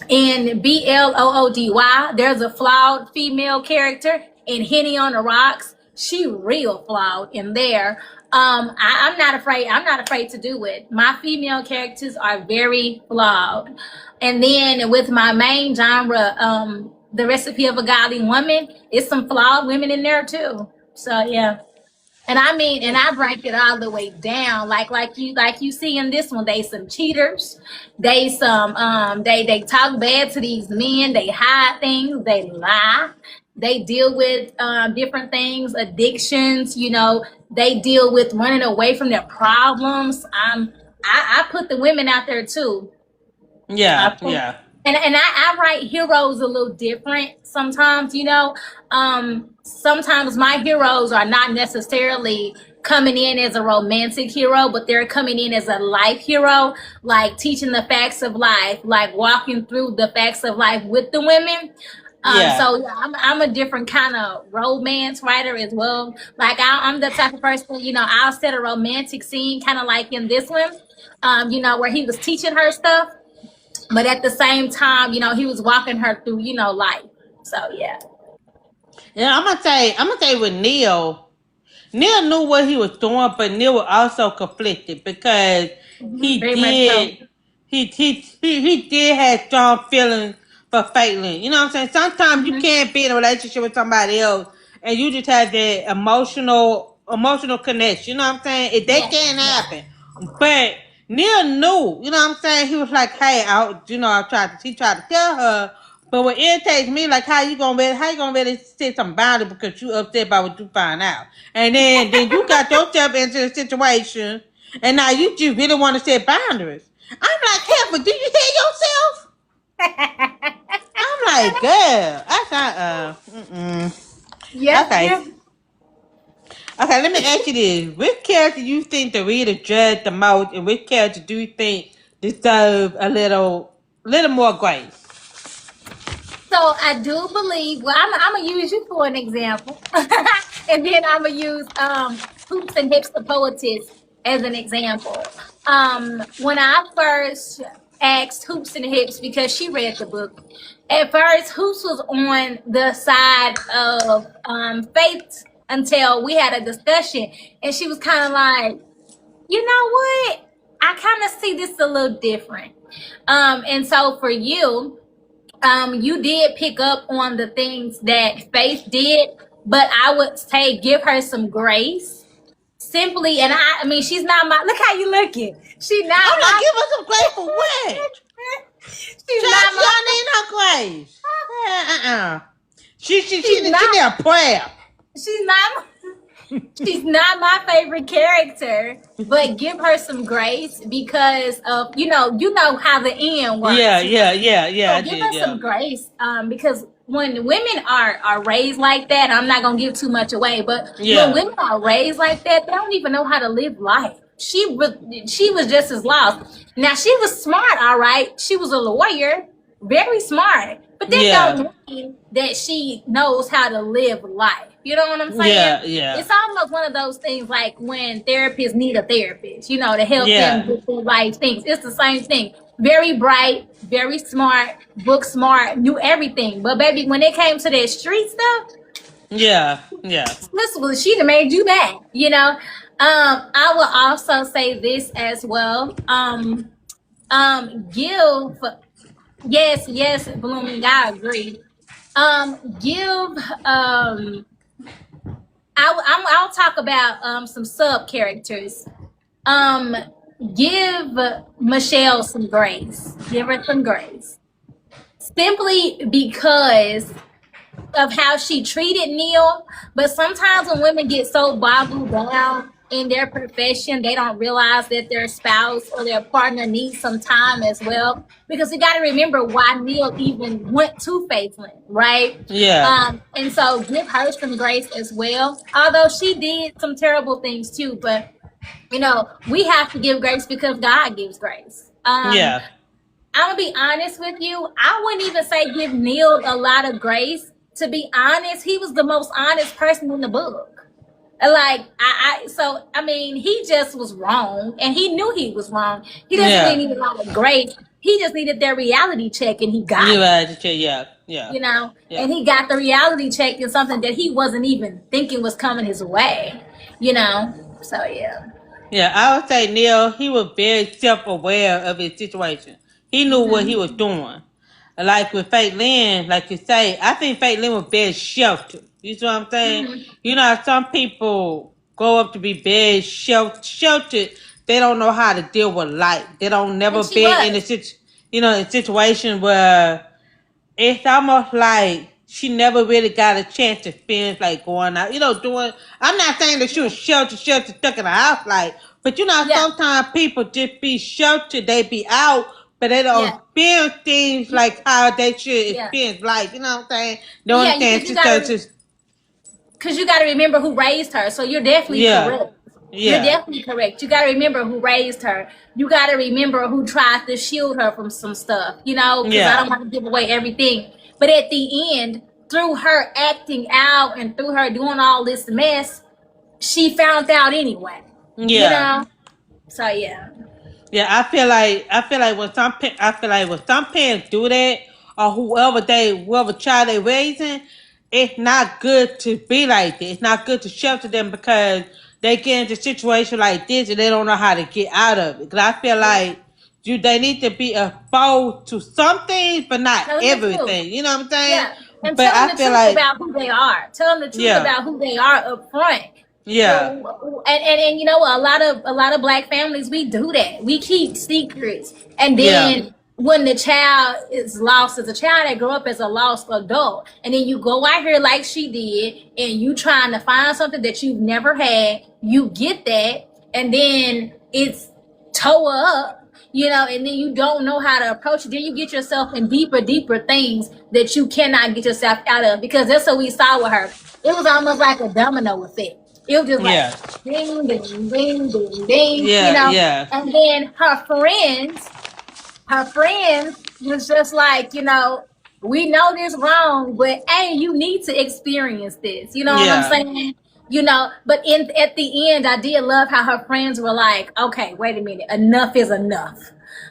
Bloody, there's a flawed female character in Henny on the Rocks. She real flawed in there. I'm not afraid. I'm not afraid to do it. My female characters are very flawed. And then with my main genre, The Recipe of a Godly Woman, it's some flawed women in there too. So yeah. And I mean, and I break it all the way down, like you see in this one. They some cheaters, they talk bad to these men, they hide things, they lie, they deal with different things, addictions. They deal with running away from their problems. I put the women out there too. Yeah. Okay. Yeah. And I write heroes a little different sometimes, sometimes my heroes are not necessarily coming in as a romantic hero, but they're coming in as a life hero, like teaching the facts of life, like walking through the facts of life with the women. Yeah. So yeah, I'm a different kind of romance writer as well. Like I'm the type of person, I'll set a romantic scene, kind of like in this one, where he was teaching her stuff. But at the same time, he was walking her through, life. So yeah. Yeah, I'm gonna say with Neil knew what he was doing, but Neil was also conflicted because he Very much so. did he did have strong feelings for Phelan. You know what I'm saying? Sometimes you Hmm. can't be in a relationship with somebody else and you just have that emotional connection. You know what I'm saying? If that Yeah, can't yeah, happen. But Neil knew, you know what I'm saying? He was like, hey, he tried to tell her, but what irritates me, like how you gonna really set some boundary because you upset by what you find out, and then you got yourself into a situation, and now you just really want to set boundaries. I'm like, hell, but do you hear yourself? I'm like, girl, I thought, yep, okay, yep. okay. Let me ask you this: which character you think the reader judged the most, and which character do you think deserve a little more grace? So I do believe. Well, I'm gonna use you for an example, and then I'm gonna use Hoops and Hips the Poetess as an example. When I first asked Hoops and Hips, because she read the book, at first Hoops was on the side of Faith until we had a discussion, and she was kind of like, you know what? I kind of see this a little different. And so for you, you did pick up on the things that Faith did, but I would say give her some grace. Simply, and I mean, she's not my. Look how you looking. She's not I'm like, my. give us some grace for what? She's not She my. don't need no grace. She She's need not. a prayer. She's not. She's not my favorite character, but give her some grace because of you know how the end Yeah, works. yeah, yeah, yeah. So I give did, her yeah, some grace, because when women are raised like that, I'm not gonna give too much away, but when yeah, women are raised like that, they don't even know how to live life. She was just as lost. Now she was smart, all right. She was a lawyer, very smart, but that yeah, don't mean that she knows how to live life. You know what I'm saying? yeah, yeah, It's almost one of those things like when therapists need a therapist, to help them yeah, get through life things. It's the same thing. Very bright, very smart, book smart, knew everything. But baby, when it came to that street stuff, yeah, yeah. listen, she'd have made you mad. I will also say this as well. Give, yes, Blooming, I agree. Give, I'll talk about some sub characters. Um, give Michelle some grace. Give her some grace. Simply because of how she treated Neil. But sometimes when women get so boggled down in their profession, they don't realize that their spouse or their partner needs some time as well. Because you got to remember why Neil even went to Faithland, right? Yeah. And so give her some grace as well. Although she did some terrible things too, but we have to give grace because God gives grace. Yeah. I'm gonna be honest with you. I wouldn't even say give Neil a lot of grace. To be honest, he was the most honest person in the book. Like so I mean, he just was wrong, and he knew he was wrong. He doesn't really Yeah. need a lot of grace. He just needed their reality check, and he got You it. right. Yeah. Yeah. Yeah. And he got the reality check in something that he wasn't even thinking was coming his way. So yeah. Yeah, I would say Neil, he was very self-aware of his situation. He knew what he was Hmm. doing. Like with Faye Lynn, like you say, I think Faye Lynn was very sheltered. You see what I'm saying? Hmm. You know how some people grow up to be very sheltered. They don't know how to deal with life. They don't never And she been in was. a situation where it's almost like she never really got a chance to finish like going out, doing. I'm not saying that she was sheltered, stuck in the house, like, but Yeah. sometimes people just be sheltered, they be out, but they don't Yeah. experience things You, like how they should yeah. experience life. You know what I'm saying? The only Yeah. thing Because she says is, you got to remember who raised her. So you're definitely yeah, correct. You're yeah, definitely correct. You got to remember who raised her. You got to remember who tried to shield her from some stuff, because I yeah, don't want to give away everything. But at the end, through her acting out and through her doing all this mess, she found out anyway, you yeah. know? So, yeah. Yeah, I feel like when some parents do that, or whoever child they raising, it's not good to be like this. It's not good to shelter them because they get into a situation like this and they don't know how to get out of it. Because I feel Yeah. like they need to be exposed to some things, but not Tell them the truth. everything. You know what I'm saying? Yeah. And But tell them I the feel truth like, about who they are. Tell them the truth yeah, about who they are up front. yeah, And you know what? A lot of black families, we do that. We keep secrets. And yeah, then when the child is lost as a child, they grow up as a lost adult. And then you go out here like she did and you trying to find something that you've never had, you get that, and then it's toe up, and then you don't know how to approach it. Then you get yourself in deeper things that you cannot get yourself out of, because that's what we saw with her. It was almost like a domino effect. It was just like yeah, ding, ding, ding, ding, ding, yeah, yeah, and then her friends was just like, we know this wrong, but hey, you need to experience this. You know what I'm yeah, saying? But at the end, I did love how her friends were like, okay, wait a minute, enough is enough.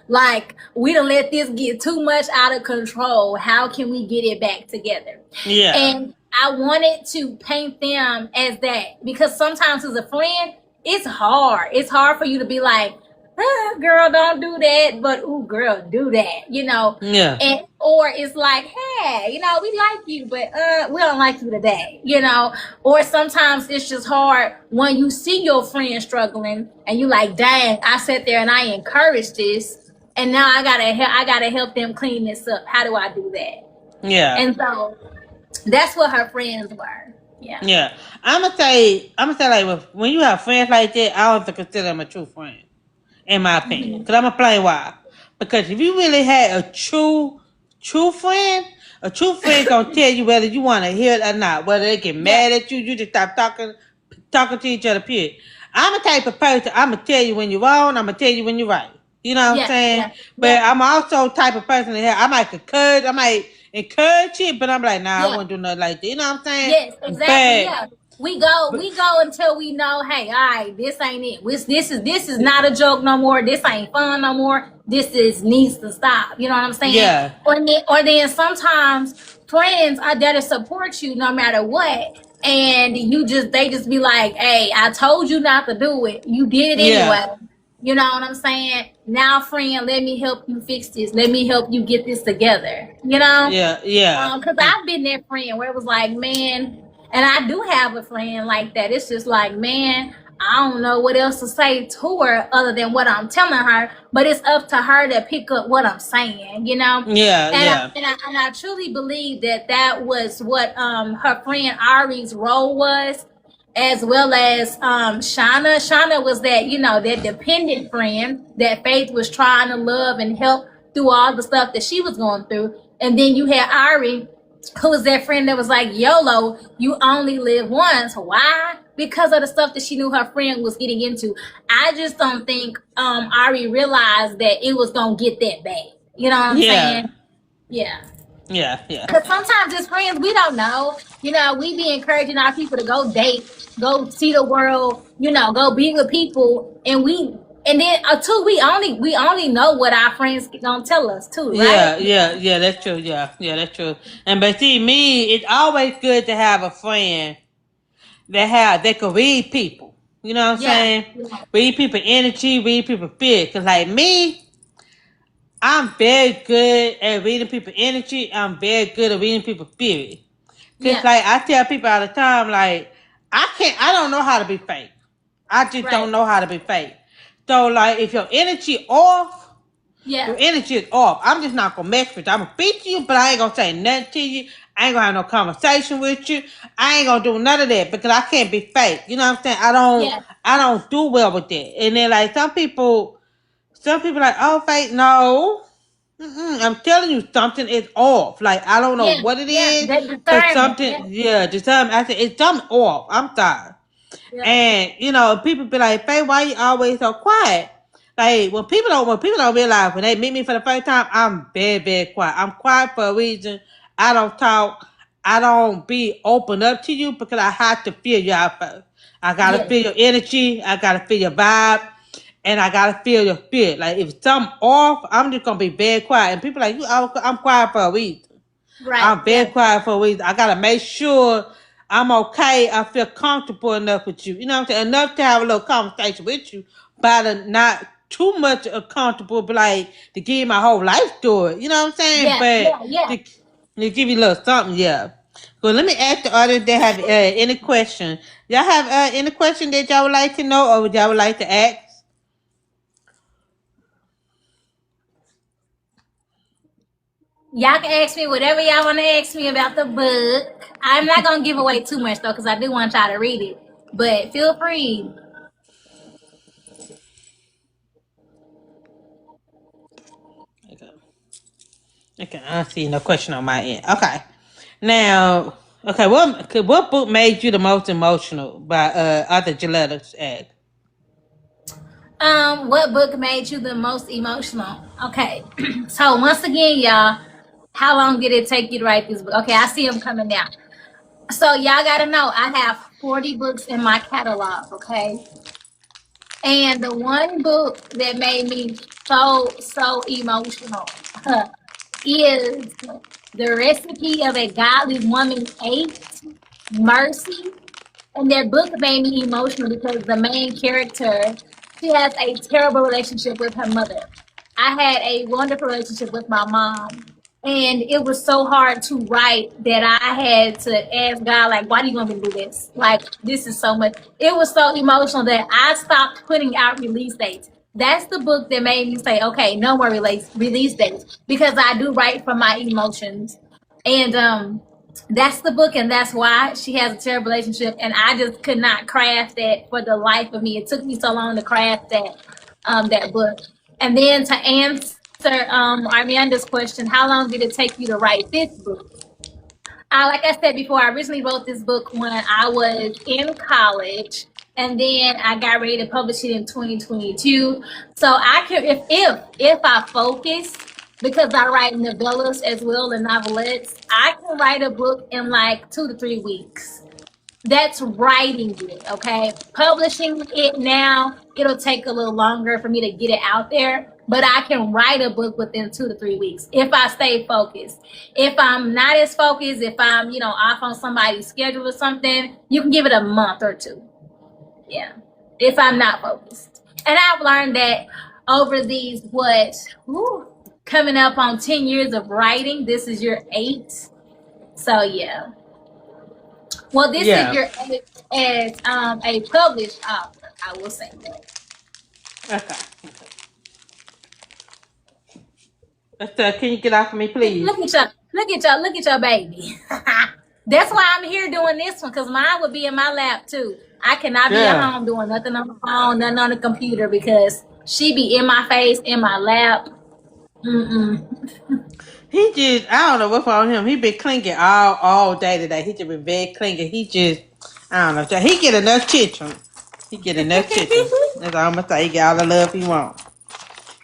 Like, we don't let this get too much out of control. How can we get it back together? yeah, And I wanted to paint them as that, because sometimes as a friend, it's hard. It's hard for you to be like, girl, don't do that, but ooh, girl, do that. yeah, Or it's like, hey, we like you, but we don't like you today. Or sometimes it's just hard when you see your friend struggling and you like, dang, I sat there and I encouraged this, and now I gotta help them clean this up. How do I do that? yeah. And so that's what her friends were. Yeah. Yeah, I'm gonna say like when you have friends like that, I don't consider them a true friend, in my opinion. Hmm. Cause I'm gonna play why. Because if you really had a true friend, a true friend gonna tell you whether you want to hear it or not. Whether they get Yeah. mad at you, you just stop talking to each other. Period. I'm a type of person. I'm gonna tell you when you're wrong. I'm gonna tell you when you're right. You know what I'm Yeah. saying? Yeah. But Yeah. I'm also type of person that I might encourage it, but I'm like, nah, I Yeah. wouldn't do nothing like that. You know what I'm saying? Yes, exactly. But Yeah. We go until we know, hey, all right, this ain't it. This is not a joke no more. This ain't fun no more. This is needs to stop. You know what I'm saying? yeah, Or then sometimes friends are there to support you no matter what. And they just be like, hey, I told you not to do it. You did it yeah, anyway. You know what I'm saying? Now, friend, let me help you fix this. Let me help you get this together. yeah, yeah, Because I've been that friend where it was like, man, and I do have a friend like that. It's just like, man, I don't know what else to say to her other than what I'm telling her, but it's up to her to pick up what I'm saying. yeah, And I, yeah, and I, and I truly believe that was what her friend Ari's role was. as well as Shauna. Shauna was that, that dependent friend that Faith was trying to love and help through all the stuff that she was going through. And then you had Ari, who was that friend that was like, YOLO, you only live once. Why? Because of the stuff that she knew her friend was getting into. I just don't think Ari realized that it was gonna get that bad. You know what I'm Yeah. saying? Yeah. Yeah. Yeah. Because sometimes as friends, we don't know. We be encouraging our people to go date, go see the world, go be with people, and then too, we only know what our friends gonna tell us too, right? Yeah, yeah, yeah, that's true. Yeah, yeah, that's true. And but see, me, it's always good to have a friend that can read people. You know what I'm Yeah, saying? yeah, Read people energy, read people fear. Cause like me, I'm very good at reading people energy. I'm very good at reading people fear. Cause yeah. like I tell people all the time, like I don't know how to be fake. I just Right. don't know how to be fake. So like if your energy off, your Yeah, energy is off. I'm just not gonna mess with you. I'm gonna speak to you, but I ain't gonna say nothing to you. I ain't gonna have no conversation with you. I ain't gonna do none of that because I can't be fake. You know what I'm saying? yeah, I don't do well with that. And then like some people like, oh, fake, no. I'm telling you, something is off. Like I don't know yeah, what it yeah. is, That but discernment. something, Yeah, yeah, just something. I said it's something off. I'm sorry. yeah, And people be like, Faye, why you always so quiet? Like when people don't realize when they meet me for the first time, I'm very, very quiet. I'm quiet for a reason. I don't talk. I don't be open up to you because I have to feel you out first. I gotta yeah, feel your energy. I gotta feel your vibe. And I gotta feel your spirit. Like if something off, I'm just gonna be very quiet. And people like you, I'm quiet for a reason. right. I'm very Yeah, quiet for a reason. I gotta make sure I'm okay. I feel comfortable enough with you. You know what I'm saying? Enough to have a little conversation with you, but not too much comfortable, but like to give you my whole life story. You know what I'm saying? yeah, But yeah, yeah. to give you a little something, yeah. Well, let me ask the others that have any question. Y'all have any question that y'all would like to know or y'all would like to ask? Y'all can ask me whatever y'all want to ask me about the book. I'm not gonna give away too much though, because I do want y'all to read it. But feel free. Okay. Okay, I don't see no question on my end. Okay. Now, okay, what book made you the most emotional by Arthur Gilletta's egg? What book made you the most emotional? Okay, so once again, y'all, how long did it take you to write this book? Okay, I see them coming down. So y'all gotta know, I have 40 books in my catalog. Okay, and the one book that made me so emotional is The Recipe of a Godly Woman's Eight, Mercy. And their book made me emotional because the main character, she has a terrible relationship with her mother. I had a wonderful relationship with my mom. And it was so hard to write that I had to ask God, like, why do you want me to do this? Like, this is so much. It was so emotional that I stopped putting out release dates. That's the book that made me say, okay, no more release dates, because I do write from my emotions. And that's the book, and that's why she has a terrible relationship. And I just could not craft that for the life of me. It took me so long to craft that book. And then to answer Armanda's question, how long did it take you to write this book? Like I said before, I originally wrote this book when I was in college, and then I got ready to publish it in 2022. So I can, if I focus, because I write novellas as well and novelettes, I can write a book in like 2 to 3 weeks. That's writing it, okay? Publishing it now, it'll take a little longer for me to get it out there, but I can write a book within 2 to 3 weeks if I stay focused. If I'm not as focused, if I'm, off on somebody's schedule or something, you can give it a month or two. Yeah. If I'm not focused. And I've learned that over these, coming up on 10 years of writing, this is your 8th. So, yeah. Well, this is Yeah. your as a published author. I will say that. Okay. Can you get off of me, please? Look at your baby. That's why I'm here doing this one, because mine would be in my lap too. I cannot be at Girl, home doing nothing on the phone, nothing on the computer, because she be in my face, in my lap. Mm-mm. he just, I don't know what's wrong with him. He been clinking all day today. He just been very clinking. He just, I don't know. He get enough attention. He get enough attention. That's all I'm gonna say. He get all the love he want.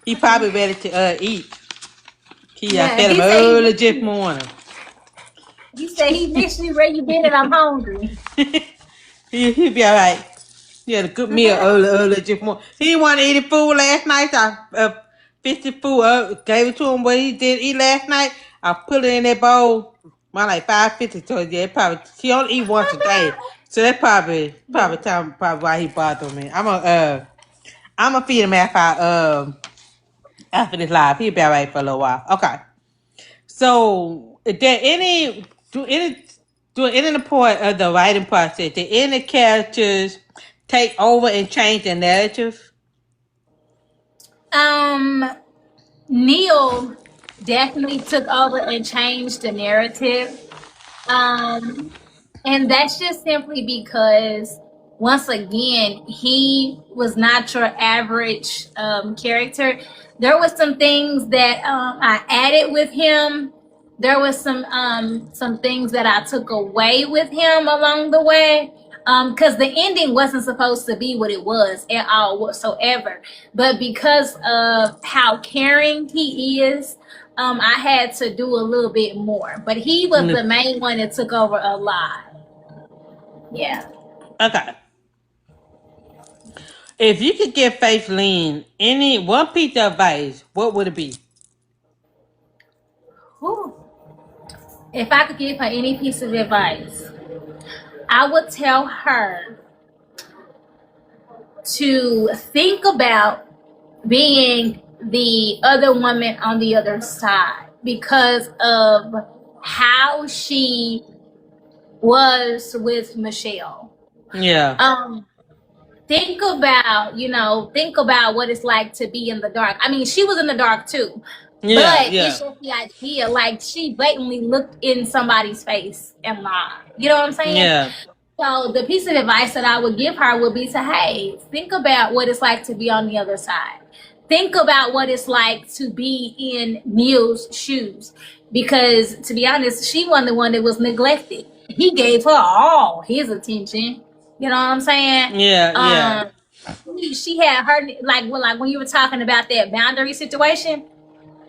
He probably ready to eat. I Yeah, fed him early this morning. he said he missed me. Where you been? And I'm hungry. He'll be all right. He had a good meal early this morning. He didn't want to eat the food last night. So I fixed the food up, gave it to him what he did eat last night. I put it in that bowl. Around like 5:50. So yeah, probably he only eat once a day. So that's probably Yeah. time probably why he bothered me. I'm gonna feed him after this live. He'll be all right for a little while. Okay. So, is there any do any part of the writing process? Did any characters take over and change the narrative? Um, Neil definitely took over and changed the narrative. Um, and that's just simply because, once again, he was not your average character. There was some things that I added with him. There was some things that I took away with him along the way. Because the ending wasn't supposed to be what it was at all whatsoever. But because of how caring he is, I had to do a little bit more. But he was the main one that took over a lot. Yeah. Okay. If you could give Faith Lean any one piece of advice, what would it be? Whew. If I could give her any piece of advice, I would tell her to think about being the other woman on the other side, because of how she was with Michelle. Yeah. Think about what it's like to be in the dark. I mean, she was in the dark too, Yeah. but Yeah. it's just the idea, like, she blatantly looked in somebody's face and lied. You know what I'm saying? Yeah. So the piece of advice that I would give her would be to, hey, think about what it's like to be on the other side. Think about what it's like to be in Neil's shoes. Because, to be honest, she wasn't the one that was neglected. He gave her all his attention. You know what I'm saying? Yeah. Yeah. She had her, like when you were talking about that boundary situation.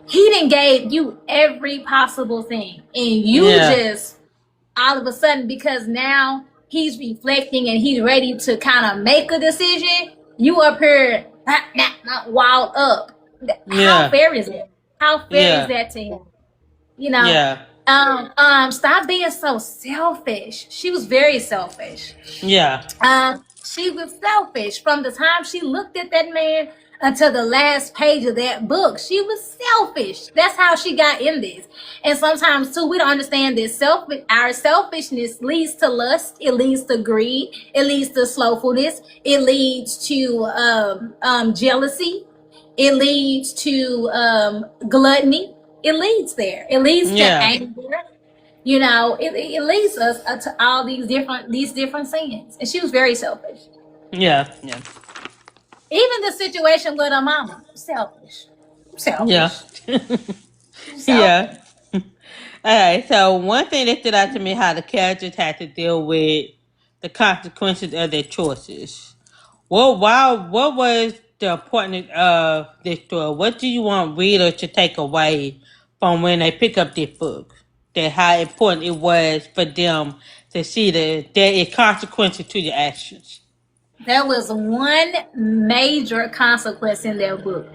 He didn't gave you every possible thing, and you just all of a sudden, because now he's reflecting and he's ready to kind of make a decision, you up here not wild up. How fair is it? How fair is that to him? Yeah. Stop being so selfish. She was very selfish. Yeah. She was selfish from the time she looked at that man until the last page of that book. She was selfish. That's how she got in this. And sometimes too, we don't understand this. Our selfishness leads to lust. It leads to greed. It leads to slowfulness. It leads to jealousy. It leads to gluttony. It leads there. It leads to anger. It leads us to all these different sins. And she was very selfish. Yeah. Yeah. Even the situation with her mama, selfish. Yeah. Yeah. Alright, so one thing that stood out to me, how the characters had to deal with the consequences of their choices. What was the importance of this story? What do you want readers to take away from when they pick up this book? That how important it was for them to see that there is consequences to your actions. There was one major consequence in their book.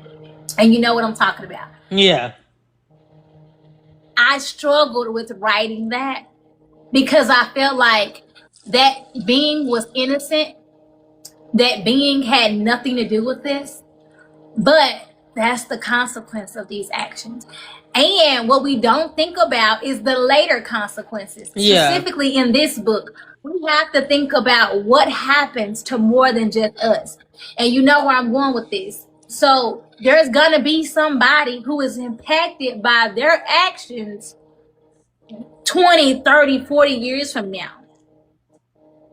And you know what I'm talking about. Yeah. I struggled with writing that because I felt like that being was innocent. That being had nothing to do with this. But that's the consequence of these actions. And what we don't think about is the later consequences. Yeah. Specifically in this book, we have to think about what happens to more than just us. And you know where I'm going with this. So there's going to be somebody who is impacted by their actions 20, 30, 40 years from now.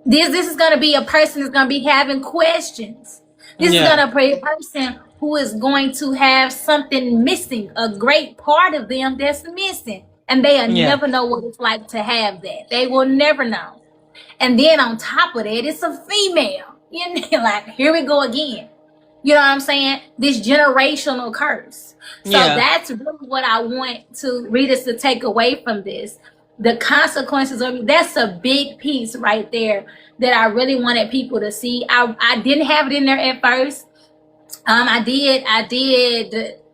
This is going to be a person that's going to be having questions. This is going to be a person who is going to have something missing, a great part of them that's missing. And they'll never know what it's like to have that. They will never know. And then on top of that, it's a female. You know, like, here we go again. You know what I'm saying? This generational curse. So that's really what I want to readers to take away from this. The consequences of that's a big piece right there that I really wanted people to see. I didn't have it in there at first. I did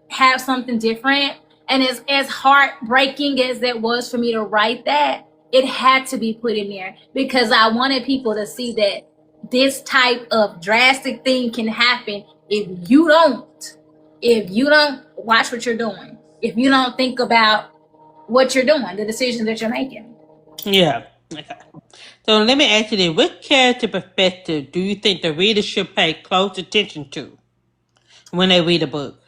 have something different. And as heartbreaking as it was for me to write that, it had to be put in there because I wanted people to see that this type of drastic thing can happen if you don't watch what you're doing, if you don't think about what you're doing, the decisions that you're making. Yeah. Okay. So let me ask you this. What character perspective do you think the reader should pay close attention to when they read a book?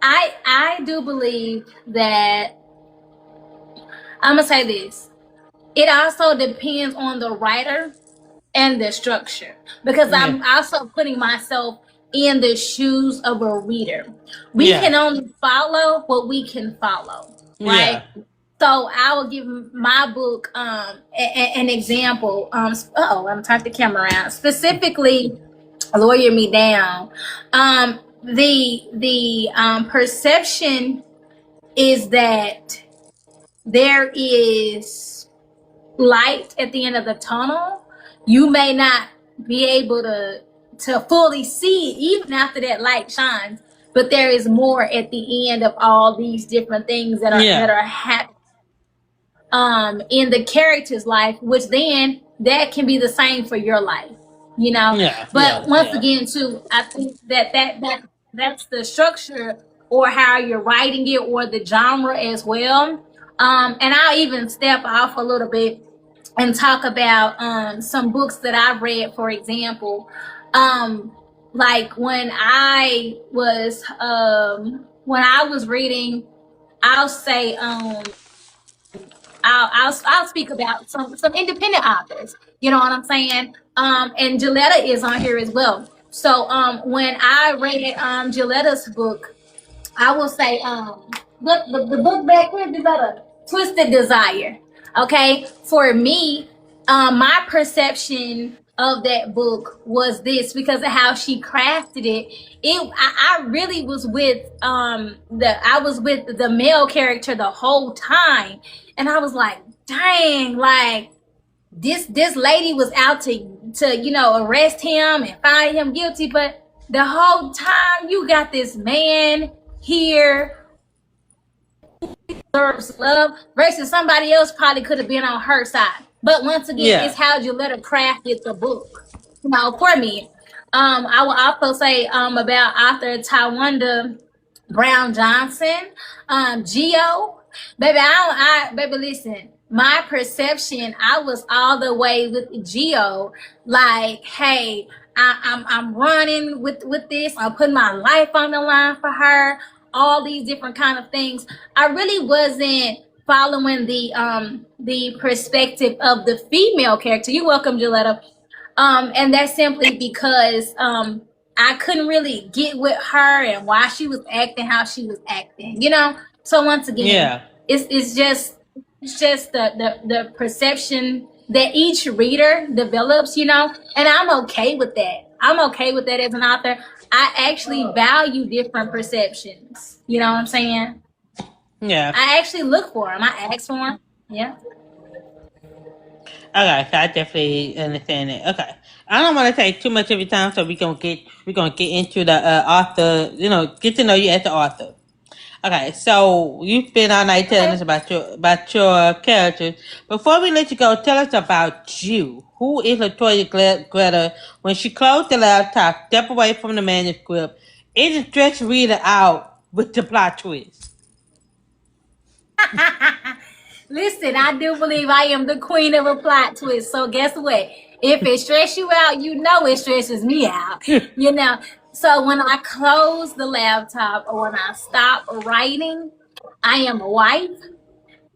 I do believe that I'm gonna say this. It also depends on the writer and the structure because I'm also putting myself in the shoes of a reader. We can only follow what we can follow, right? So I will give my book an example. I'm turning the camera around. Specifically, Lawyer Me Down. The perception is that there is light at the end of the tunnel. You may not be able to fully see it even after that light shines, but there is more at the end of all these different things that are happening in the character's life, which then that can be the same for your life, you know. But once again, too, I think that's the structure or how you're writing it or the genre as well. And I'll even step off a little bit and talk about some books that I've read, for example. Like when I was reading, I'll say I'll speak about some independent authors. You know what I'm saying? And Gilletta is on here as well. So when I read Gilletta's book, I will say the book back here, Gilletta, Twisted Desire. Okay, for me, my perception of that book was this because of how she crafted it. I really was with the male character the whole time, and I was like, dang, like this lady was out to arrest him and find him guilty, but the whole time you got this man here deserves love versus somebody else probably could have been on her side. But once again, it's how you let her craft it, the book. You know, for me, I will also say about author Tawanda Brown Johnson, Geo. Baby, baby, listen. My perception, I was all the way with Geo. Like, hey, I'm running with this. I'm putting my life on the line for her. All these different kind of things. I really wasn't following the perspective of the female character. You're welcome, Gilletta. And that's simply because I couldn't really get with her and why she was acting how she was acting. You know. So once again, it's just the perception that each reader develops. You know, and I'm okay with that. I'm okay with that as an author. I actually value different perceptions. You know what I'm saying? Yeah. I actually look for them. I ask for them. Yeah. Okay, so I definitely understand it. Okay, I don't want to take too much of your time, so we're gonna get into the author. You know, get to know you as the author. Okay, so you've been all night telling us about your characters. Before we let you go, tell us about you. Who is LaToya Greta? When she closed the laptop, step away from the manuscript, it stretch reader out with the plot twist. Listen, I do believe I am the queen of a plot twist. So guess what? If it stresses you out, you know it stresses me out. You know. So when I close the laptop or when I stop writing, I am a wife.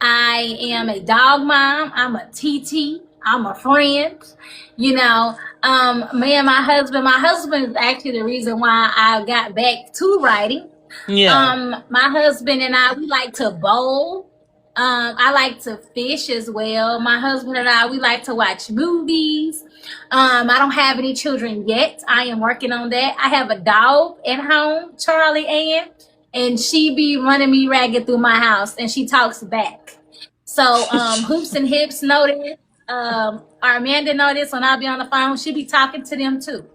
I am a dog mom. I'm a TT. I'm a friend. You know, me and my husband is actually the reason why I got back to writing. Yeah. My husband and I, we like to bowl. I like to fish as well. My husband and I, we like to watch movies. I don't have any children yet. I am working on that. I have a dog at home, Charlie Ann, and she be running me ragged through my house, and she talks back. So Hoops and Hips know this. Armanda know this. When I be on the phone, she be talking to them too.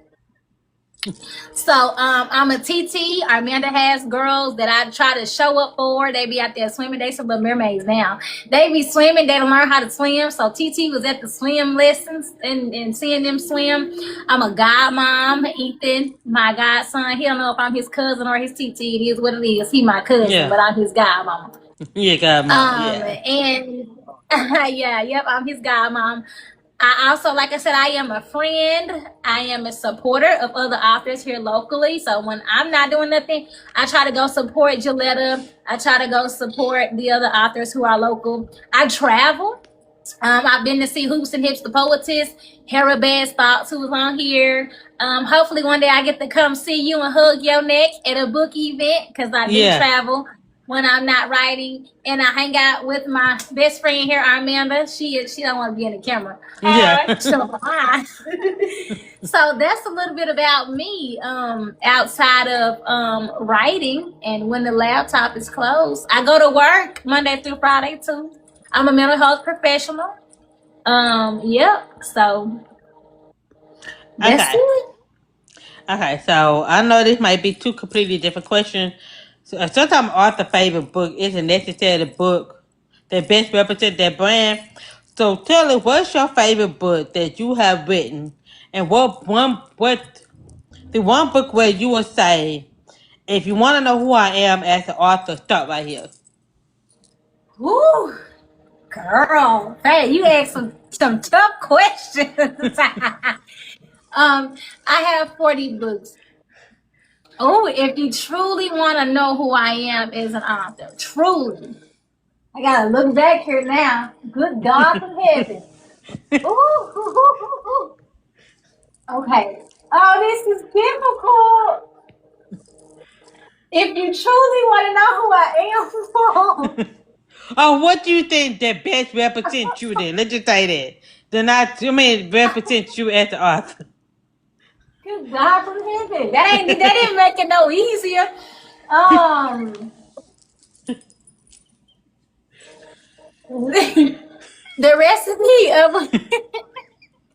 So I'm a TT. Armanda has girls that I try to show up for. They be out there swimming. They some little mermaids now. They be swimming. They don't learn how to swim. So TT was at the swim lessons and seeing them swim. I'm a godmom. Ethan, my godson. He don't know if I'm his cousin or his TT. It is what it is. He my cousin, but I'm his godmom. Yeah, godmom. Yeah. And yep, I'm his godmom. I also, like I said, I am a friend. I am a supporter of other authors here locally. So when I'm not doing nothing, I try to go support Gilletta. I try to go support the other authors who are local. I travel. I've been to see Hoops and Hips, the poetess, Hera Bad's Thoughts, who was on here. Hopefully one day I get to come see you and hug your neck at a book event because I do travel when I'm not writing, and I hang out with my best friend here, Armanda. She don't want to be in the camera. Yeah. So that's a little bit about me. Outside of writing, and when the laptop is closed, I go to work Monday through Friday too. I'm a mental health professional. Yep. So that's it. Okay, so I know this might be two completely different questions. So, sometimes author favorite book isn't necessarily the book that best represents their brand. So tell us, what's your favorite book that you have written, and what the one book where you would say, if you want to know who I am as an author, start right here. Woo, girl, hey, you asked some tough questions. I have 40 books. Oh, if you truly want to know who I am as an author, truly, I gotta look back here now. Good God from heaven. Ooh. Okay. Oh, this is difficult. If you truly want to know who I am, Oh, what do you think that best represents you then? Let's just say that. Represents you as an author. good God from heaven. That didn't make it no easier. The recipe of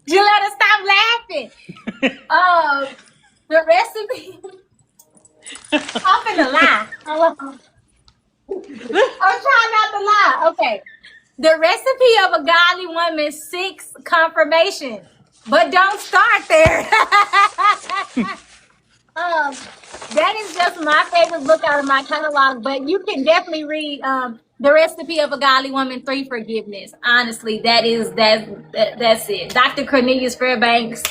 Gilletta, stop laughing. The recipe. I'm finna lie. I'm trying not to lie. Okay. The recipe of a godly woman seeks confirmation, but don't start there. That is just my favorite book out of my catalog, but you can definitely read The Recipe of a Godly Woman, 3 Forgiveness. Honestly, that's it. Dr. Cornelius Fairbanks.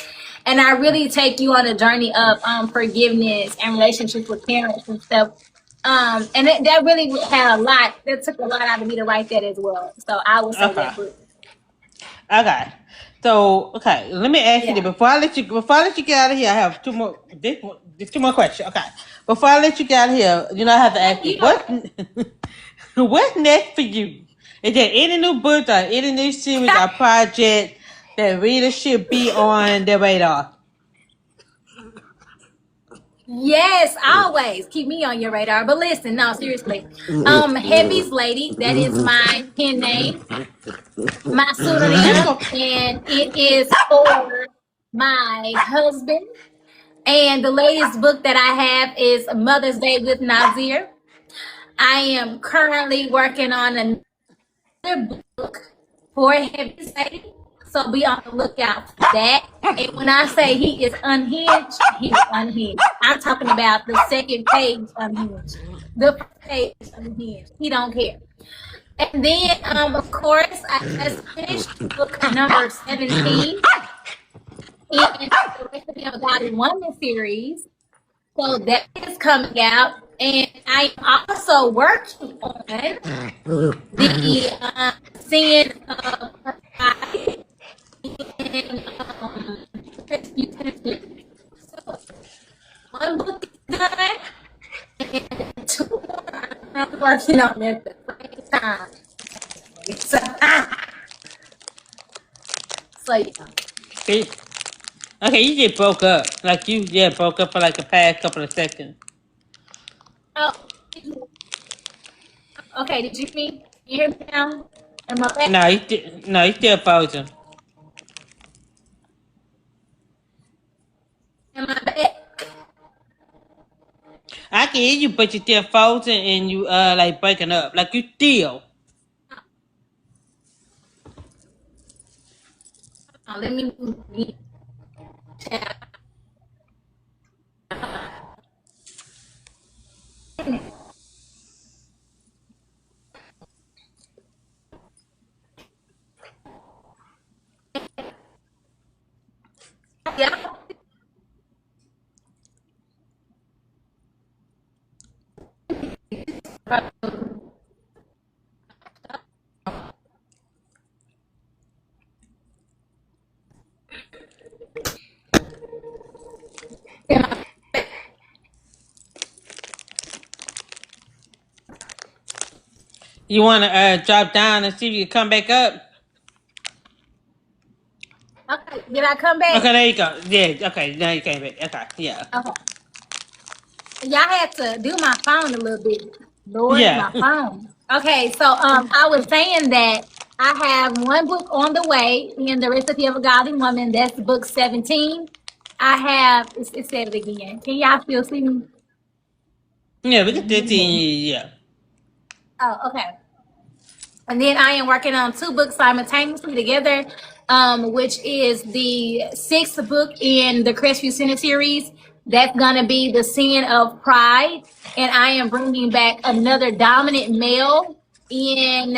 And I really take you on a journey of forgiveness and relationships with parents and stuff. And that really had a lot. That took a lot out of me to write that as well. So I would say that book. Okay. So let me ask you this before I let you get out of here. I have two more questions. Okay. Before I let you get out of here, I have to ask you what's next for you? Is there any new book or any new series or project that readers should be on their radar? Yes, always keep me on your radar. But listen, no, seriously. Heavy's Lady, that is my pen name, my pseudonym, and it is for my husband. And the latest book that I have is Mother's Day with Nazir. I am currently working on another book for Heavy's Lady. So be on the lookout for that. And when I say he is unhinged, he's unhinged. I'm talking about the second page unhinged. The first page unhinged. He don't care. And then, of course, I just finished book number 17 in the Recipe of a Godly Woman series. So that is coming out, and I'm also working on the seeing Pride and Rescue Tennessee. So one book is done, and two more I'm working on at the same time. So, so yeah. Okay, you just broke up. Like you just broke up for like the past couple of seconds. Oh, okay. Did you hear me now? Am I back? No, you still frozen. Am I back? I can hear you, but you still frozen and you like breaking up. Like you still. Oh, let me move the tab. Yeah. You want to drop down and see if you can come back up? Okay, did I come back? Okay, there you go. Yeah, okay, now you came back. Okay, yeah. Okay. Y'all had to do my phone a little bit. Lord, Yeah. my phone. Okay, so I was saying that I have one book on the way in The Recipe of a Godly Woman. That's book 17. I have, it said it again. Can y'all still see me? Yeah, we can do it yeah. Oh, okay. And then I am working on two books simultaneously together, which is the sixth book in the Crestview Center series. That's going to be The Sin of Pride. And I am bringing back another dominant male in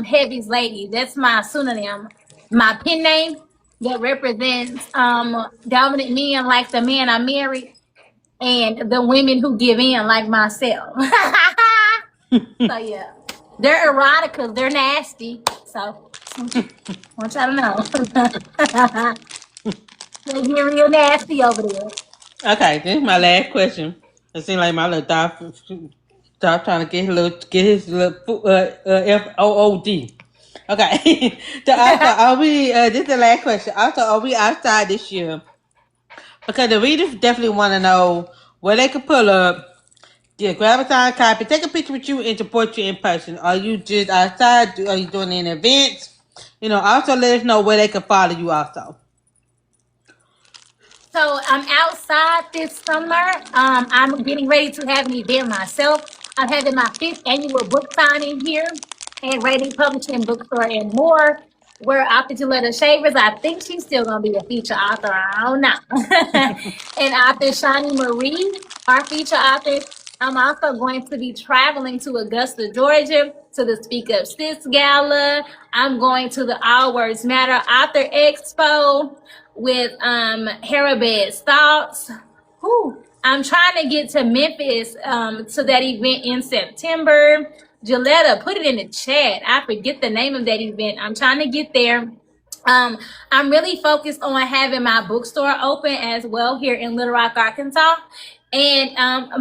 Heavy's Lady. That's my pseudonym, my pen name that represents dominant men like the man I married and the women who give in like myself. So yeah, they're erotica. They're nasty. So want y'all to know. They get real nasty over there. Okay, this is my last question. It seems like my little dog trying to get his little FOOD. Okay. So also, are we? This is the last question. Also, are we outside this year? Because the readers definitely want to know where they can pull up. Yeah, grab a signed copy, take a picture with you, and support you in person. Are you just outside? Are you doing an event? Also let us know where they can follow you. Also. So I'm outside this summer. I'm getting ready to have an event myself. I'm having my 5th annual book signing here at Rating Publishing Bookstore and more. Where Author Gilletta Shavers, I think she's still going to be a feature author. I don't know. And Author Shani Marie, our feature author. I'm also going to be traveling to Augusta, Georgia to the Speak Up Sis Gala. I'm going to the All Words Matter Author Expo with Harabed's Thoughts. Whew. I'm trying to get to Memphis to that event in September. Gilletta, put it in the chat. I forget the name of that event. I'm trying to get there. I'm really focused on having my bookstore open as well here in Little Rock, Arkansas. And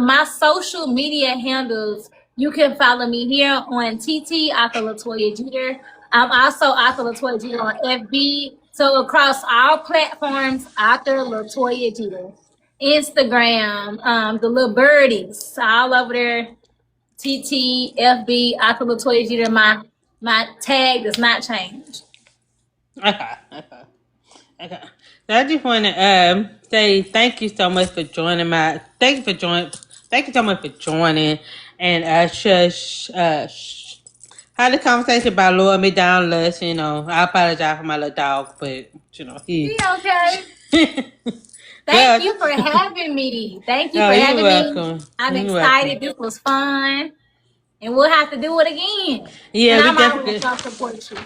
my social media handles, you can follow me here on TT, Author LaToya Jeter. I'm also Author LaToya Jeter on FB. So across all platforms, Author LaToya Jeter. Instagram, the little birdies, all over there. TT, FB, Author LaToya Jeter. My tag does not change. Okay. So I just want to say thank you so much for joining Thank you so much for joining and had a conversation about Lord Me Down Lust. I apologize for my little dog, but he okay. Thank you for having me. Thank you for having me. I'm excited. This was fun. And we'll have to do it again. Yeah, and I'm always going to support you.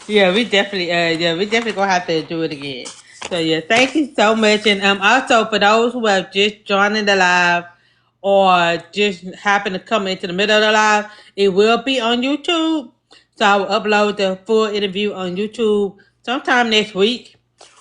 Yeah, we definitely gonna have to do it again. So yeah, thank you so much. And also for those who have just joined the live or just happen to come into the middle of the live, it will be on YouTube. So I will upload the full interview on YouTube sometime next week.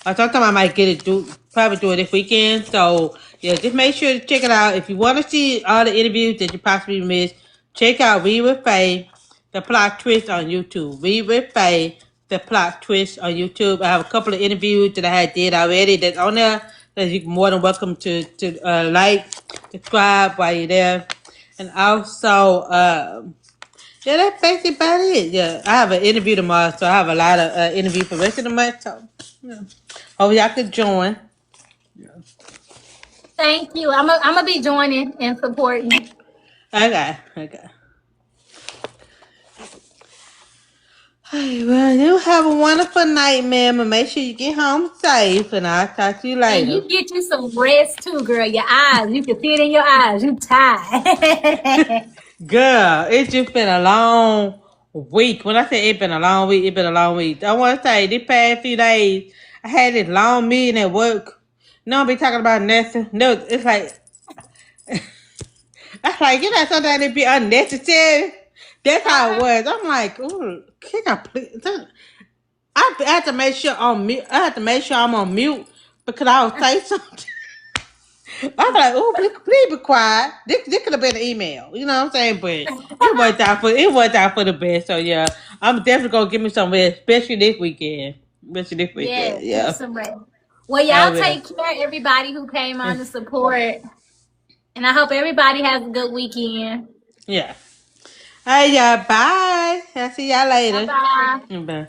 Or sometime I might get it probably do it this weekend. So yeah, just make sure to check it out. If you want to see all the interviews that you possibly missed, check out Read with Faye, the plot twist on YouTube. Read with Faye, the plot twist on YouTube. I have a couple of interviews that I had did already that's on there that you're more than welcome to like, subscribe while you're there. And also, yeah, that's basically about it. Yeah, I have an interview tomorrow, so I have a lot of interview for the rest of the month. So, yeah. Hope y'all could join. Thank you. I'm gonna be joining and supporting. Okay. Well, you have a wonderful night, ma'am, and make sure you get home safe, and I'll talk to you And later. you get you some rest too, girl. Your eyes, you can see it in your eyes. You tired. Girl, it's just been a long week. When I say it's been a long week, it's been a long week. I want to say, these past few days, I had this long meeting at work. No one be talking about nothing. No, it's like, I'm like, you know, sometimes it be unnecessary. That's how it was. I'm like, ooh, can I please? I have to make sure on mute. I have to make sure I'm on mute because I will say something. I was like, oh, please be quiet. This could have been an email. You know what I'm saying? But it worked out for the best. So yeah, I'm definitely gonna give me some rest, especially this weekend. Yes, Yeah. get some rest. Well, I y'all will. take care, everybody who came on to support. And I hope everybody has a good weekend. Yeah. Hey, y'all. Bye. I'll see y'all Bye later. bye. Bye.